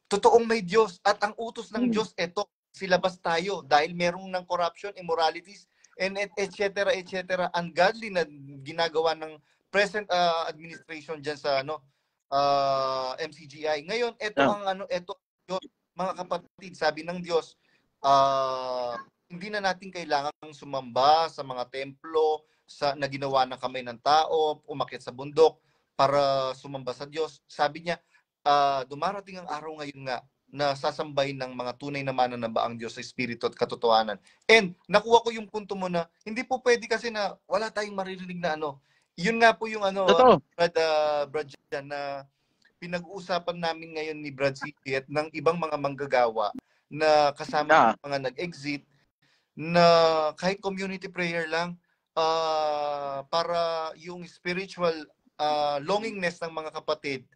totoong may Diyos at ang utos ng Diyos, eto, silabas tayo dahil merong ng corruption, immoralities, and etc. etc. ungodly na ginagawa ng present administration diyan sa MCGI. Ngayon, ito Diyos, mga kapatid, sabi ng Diyos, hindi na natin kailangang sumamba sa mga templo na ginawa ng kamay ng tao, umakyat sa bundok para sumamba sa Diyos. Sabi niya, dumarating ang araw ngayon nga na sasambahin ng mga tunay na mananamba ang Diyos sa Espiritu at katotohanan. And nakuha ko yung punto mo na hindi po pwede kasi na wala tayong maririnig na Yun nga po yung Brad Jan, na pinag-uusapan namin ngayon ni Brad City at ng ibang mga manggagawa na kasama ng mga nag-exit na kahit community prayer lang, para yung spiritual longingness ng mga kapatid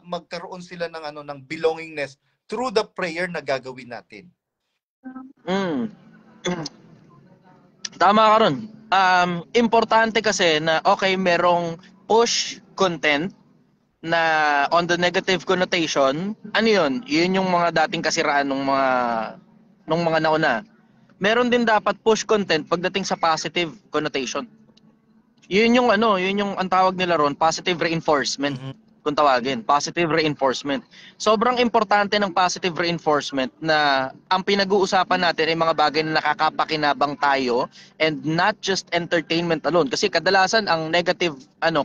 magkaroon sila ng belongingness through the prayer na gagawin natin. Tama ka ron. Importante kasi na merong push content na on the negative connotation. Ano yun? Yun yung mga dating kasiraan ng mga nauna. Meron din dapat push content pagdating sa positive connotation. Yun yung ang tawag nila ron, positive reinforcement. Kung tawagin, positive reinforcement. Sobrang importante ng positive reinforcement na ang pinag-uusapan natin ay mga bagay na nakakapakinabang tayo and not just entertainment alone. Kasi kadalasan ang negative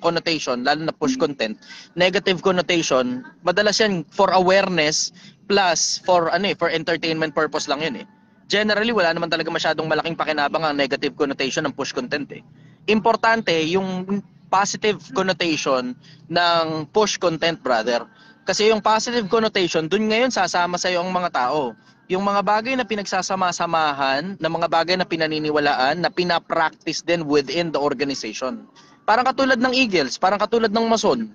connotation, lalo na push content, negative connotation, madalas yan for awareness plus for entertainment purpose lang yun eh. Generally, wala naman talaga masyadong malaking pakinabang ang negative connotation ng push content eh. Importante yung positive connotation ng push content, brother. Kasi yung positive connotation, dun ngayon sasama sa'yo ang mga tao. Yung mga bagay na pinagsasama-samahan, na mga bagay na pinaniniwalaan, na pinapractice din within the organization. Parang katulad ng Eagles, parang katulad ng Mason.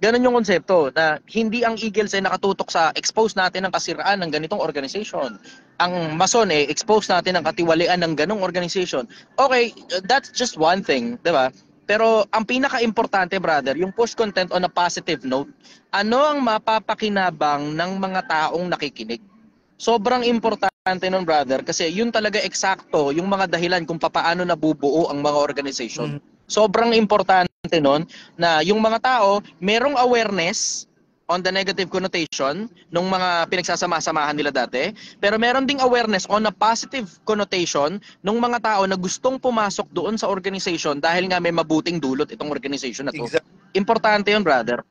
Ganun yung konsepto na hindi ang Eagles ay nakatutok sa expose natin ang kasiraan ng ganitong organization. Ang Mason expose natin ang katiwalian ng ganong organization. Okay, that's just one thing, di ba? Pero ang pinaka-importante, brother, yung push content on a positive note, ano ang mapapakinabang ng mga taong nakikinig? Sobrang importante nun, brother, kasi yun talaga eksakto yung mga dahilan kung paano nabubuo ang mga organization. Sobrang importante nun na yung mga tao merong awareness on the negative connotation nung mga pinagsasama-samahan nila dati, pero meron ding awareness on a positive connotation nung mga tao na gustong pumasok doon sa organization dahil nga may mabuting dulot itong organization na to. Exactly. Importante yun, brother.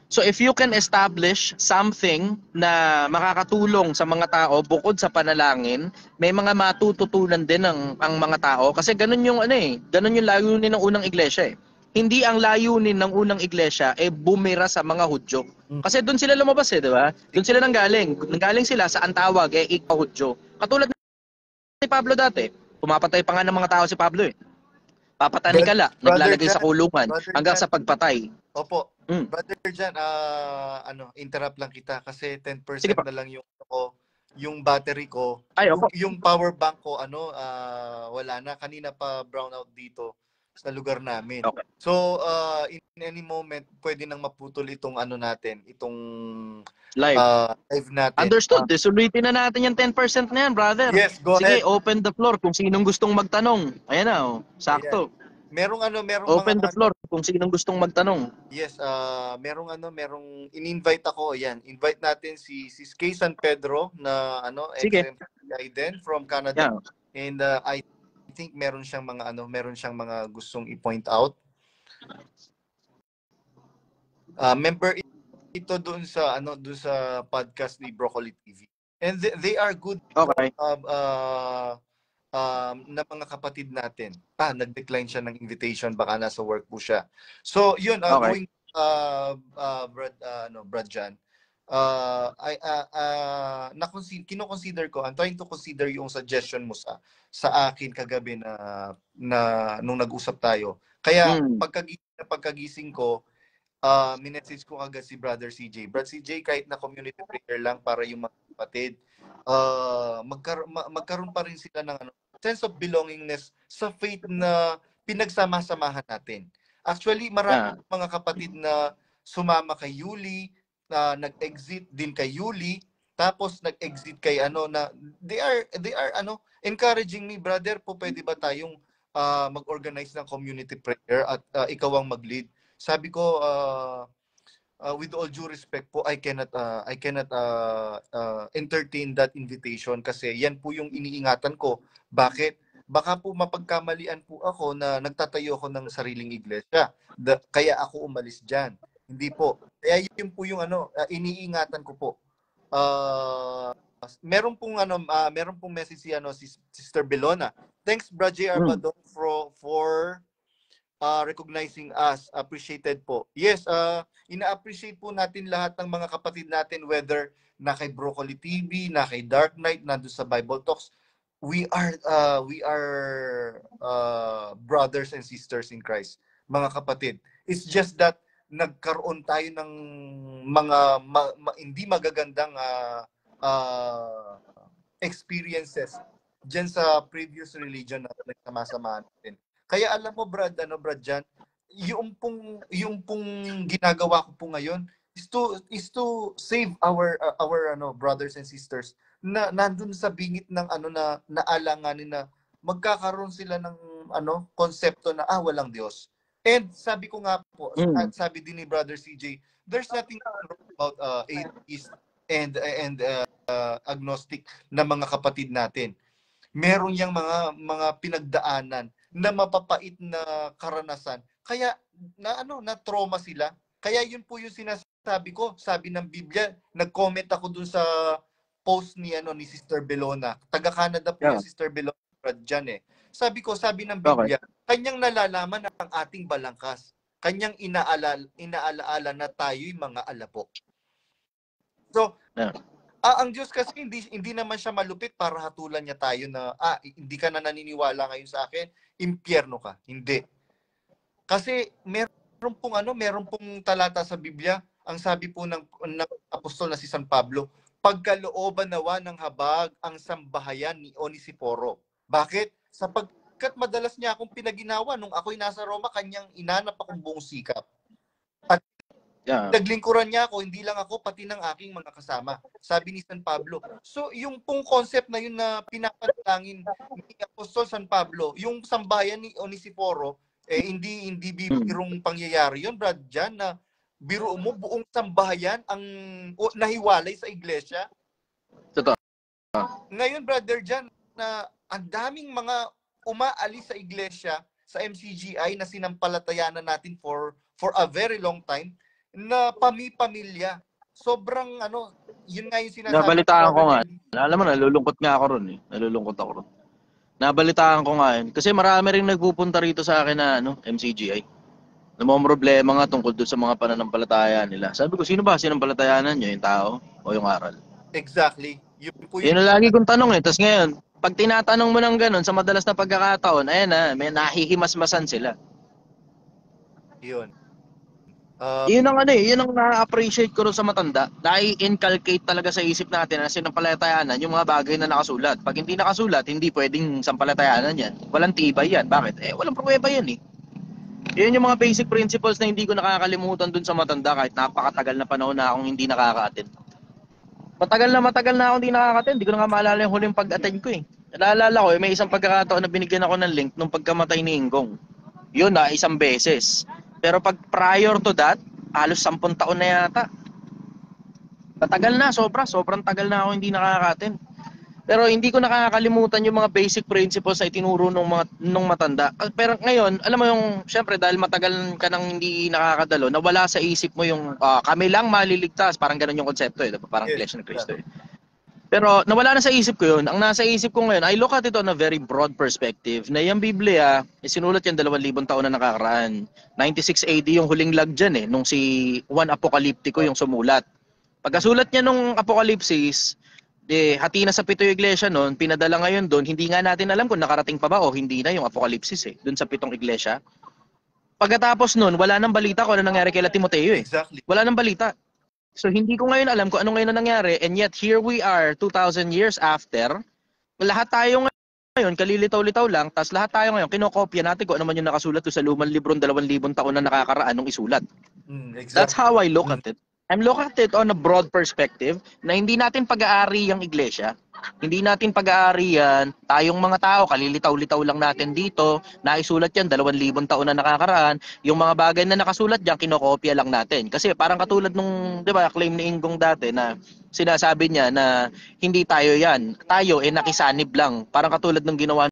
So if you can establish something na makakatulong sa mga tao bukod sa panalangin, may mga matututunan din ang mga tao kasi ganun yung ganun yung layunin ng unang iglesia eh. Hindi ang layunin ng unang iglesia bumira sa mga Hudyo. Kasi doon sila lumabas di ba? Doon sila nanggaling. Nanggaling sila sa antawag ikaw Hudyo. Katulad ni Pablo dati. Pumapatay pa nga ng mga tao si Pablo eh. Papatanikala, naglalagay sa kulungan hanggang sa pagpatay. Opo. Brother Jan, interrupt lang kita kasi 10% na lang yung battery ko. Yung power bank ko wala na, kanina pa brownout dito sa lugar namin. Okay. So in any moment pwede nang maputol itong natin, itong live natin. Understood. Sulitin na natin yung 10% na yan, brother. Yes, go ahead. Sige, open the floor kung sinong gustong magtanong. Ayan na, sakto. Ayan. Merong open the floor kung sinong gustong magtanong. Yes, merong in-invite ako. Ayan, invite natin si Kay San Pedro na ex-MCGI din from Canada. Yeah. And I think meron siyang mga gustong i-point out. Member ito doon sa podcast ni Broccoli TV. And they are good Okay. na mga kapatid natin. Nag-decline siya ng invitation, baka nasa work po siya. So, yun, Okay. going Brad Jan, kino-consider ko, I'm trying to consider yung suggestion mo sa akin kagabi na nung nag-usap tayo. Kaya pagkagising ko, minessage ko agad si Brother CJ. Brad CJ, kahit na community prayer lang para yung mga kapatid, magkaroon pa rin sila ng sense of belongingness sa faith na pinagsama-samahan natin. Actually, marami mga kapatid na sumama kay Yuli, nag-exit din kay Yuli, tapos nag-exit kay na they are encouraging me, brother, po pwede ba tayong mag-organize ng community prayer at ikaw ang mag-lead. Sabi ko, with all due respect po, I cannot entertain that invitation kasi yan po yung iniingatan ko. Bakit? Baka po mapagkamalian po ako na nagtatayo ako ng sariling iglesia. Kaya ako umalis diyan. Hindi po. Kaya yun po yung iniingatan ko po. Meron pong message si Sister Belona. Thanks, Brad J. Arbadon, for recognizing us. Appreciated po. Yes, ina-appreciate po natin lahat ng mga kapatid natin, whether na kay Broccoli TV, na kay Dark Knight, nandun sa Bible Talks. We are brothers and sisters in Christ, mga kapatid. It's just that nagkaroon tayo ng mga hindi magagandang experiences dyan sa previous religion na nagsama-samahan natin. Kaya alam mo, Brad Jan, yung pong ginagawa ko po ngayon is to save our brothers and sisters na nandun sa bingit ng na naalanganin na magkakaroon sila ng konsepto na walang Diyos. And sabi ko nga po, sabi din ni Brother CJ, there's nothing wrong about atheist and agnostic na mga kapatid natin. Meron yang mga pinagdaanan na mapapait na karanasan. Kaya na trauma sila. Kaya yun po yung sinasabi ko, sabi ng Biblia, nag-comment ako dun sa post ni Sister Belona. Taga-Canada po yung Sister Belona dyan eh. Sabi ng Biblia, kanyang nalalaman ang ating balangkas. Kanyang inaalaala na tayo'y mga alapo. So, ang Diyos kasi hindi naman siya malupit para hatulan niya tayo na hindi ka na naniniwala ngayon sa akin, impyerno ka. Hindi. Kasi meron pong talata sa Biblia, ang sabi po ng apostol na si San Pablo, pagkalooban nawa ng habag ang sambahayan ni Onesiforo. Bakit? Sapagkat madalas niya akong pinaginawa nung ako'y nasa Roma, kanyang inanap akong buong sikap. At naglingkuran niya ako, hindi lang ako, pati ng aking mga kasama. Sabi ni San Pablo. So, yung pong concept na yun na pinapanalangin ni Apostol San Pablo, yung sambayan ni Onesiforo, hindi birong pangyayari yun, Brad Jan, na biro mo, buong sambahayan ang nahiwalay sa iglesia. Totoo. Ngayon, Brother Jan, na ang daming mga umaalis sa iglesia, sa MCGI na sinampalatayanan natin for a very long time, na pamilya. Sobrang yun nga yung sinasabi. Nabalitaan ko nga. Alam mo, nalulungkot nga ako ron eh. Nalulungkot ako ron. Nabalitaan ko nga yun. Kasi marami rin nagpupunta rito sa akin na MCGI. Na mga problema nga tungkol doon sa mga pananampalataya nila. Sabi ko, sino ba sinampalatayanan nyo? Yung tao o yung aral? Exactly. Yun ang lagi kong tanong eh. Tapos ngayon, pag tinatanong mo ng ganun sa madalas na pagkakataon, ayan na, may nahihimasmasan sila. Yun. Yun ang yun ang na-appreciate ko rin sa matanda. Na-inculcate talaga sa isip natin na sinampalatayanan yung mga bagay na nakasulat. Pag hindi nakasulat, hindi pwedeng sampalatayanan yan. Walang tibay yan. Bakit? Walang pruweba yan eh. Yun yung mga basic principles na hindi ko nakakalimutan dun sa matanda kahit napakatagal na panahon na akong hindi nakaka-attend. Matagal na akong hindi nakaka-attend. Hindi ko na nga maalala yung huling pag-attend ko eh. Naalala ko, may isang pagkakataon na binigyan ako ng link nung pagkamatay ni Inggong. Yun isang beses. Pero pag prior to that, halos 10 taon na yata. Sobrang tagal na ako hindi nakaka-attend. Pero hindi ko nakakalimutan yung mga basic principles na itinuro nung matanda. Pero ngayon, alam mo yung syempre dahil matagal ka nang hindi nakakadalo, nawala sa isip mo yung kami lang maliligtas, parang ganun yung konsepto eh, diba? Parang Yes. Iglesia ng Cristo eh. Pero nawala na sa isip ko yun. Ang nasa isip ko ngayon, I look at it on a very broad perspective na yung Biblia, sinulat yan 2,000 taon na nakakaraan. 96 AD yung huling lag dyan eh, nung si Juan Apokaliptiko yung sumulat. Pagkasulat niya nung Apokalipsis, hati na sa 7 yung iglesia noon, pinadala ngayon doon, hindi nga natin alam kung nakarating pa ba o hindi na yung Apokalipsis eh, doon sa 7 iglesia. Pagkatapos noon, wala nang balita kung ano nangyari kay Timoteo eh. Exactly. Wala nang balita. So hindi ko ngayon alam kung ano ngayon ang nangyari, and yet here we are 2,000 years after. Lahat tayo ngayon kalilitaw-litaw lang, tas lahat tayo ngayon kinokopya natin kung ano man yung nakasulat sa lumang librong 2,000 taon na nakakaraan nung isulat. Exactly. That's how I look at it. I'm looking at it on a broad perspective na hindi natin pag-aari yung iglesia. Hindi natin pag-aari yan. Tayong mga tao, kalilitaw-litaw lang natin dito. Naisulat yan, 2,000 taon na nakakaraan. Yung mga bagay na nakasulat dyan, kinokopya lang natin. Kasi parang katulad nung, di ba, claim ni Inggong dati na sinasabi niya na hindi tayo yan. Tayo, nakisanib lang. Parang katulad nung ginawa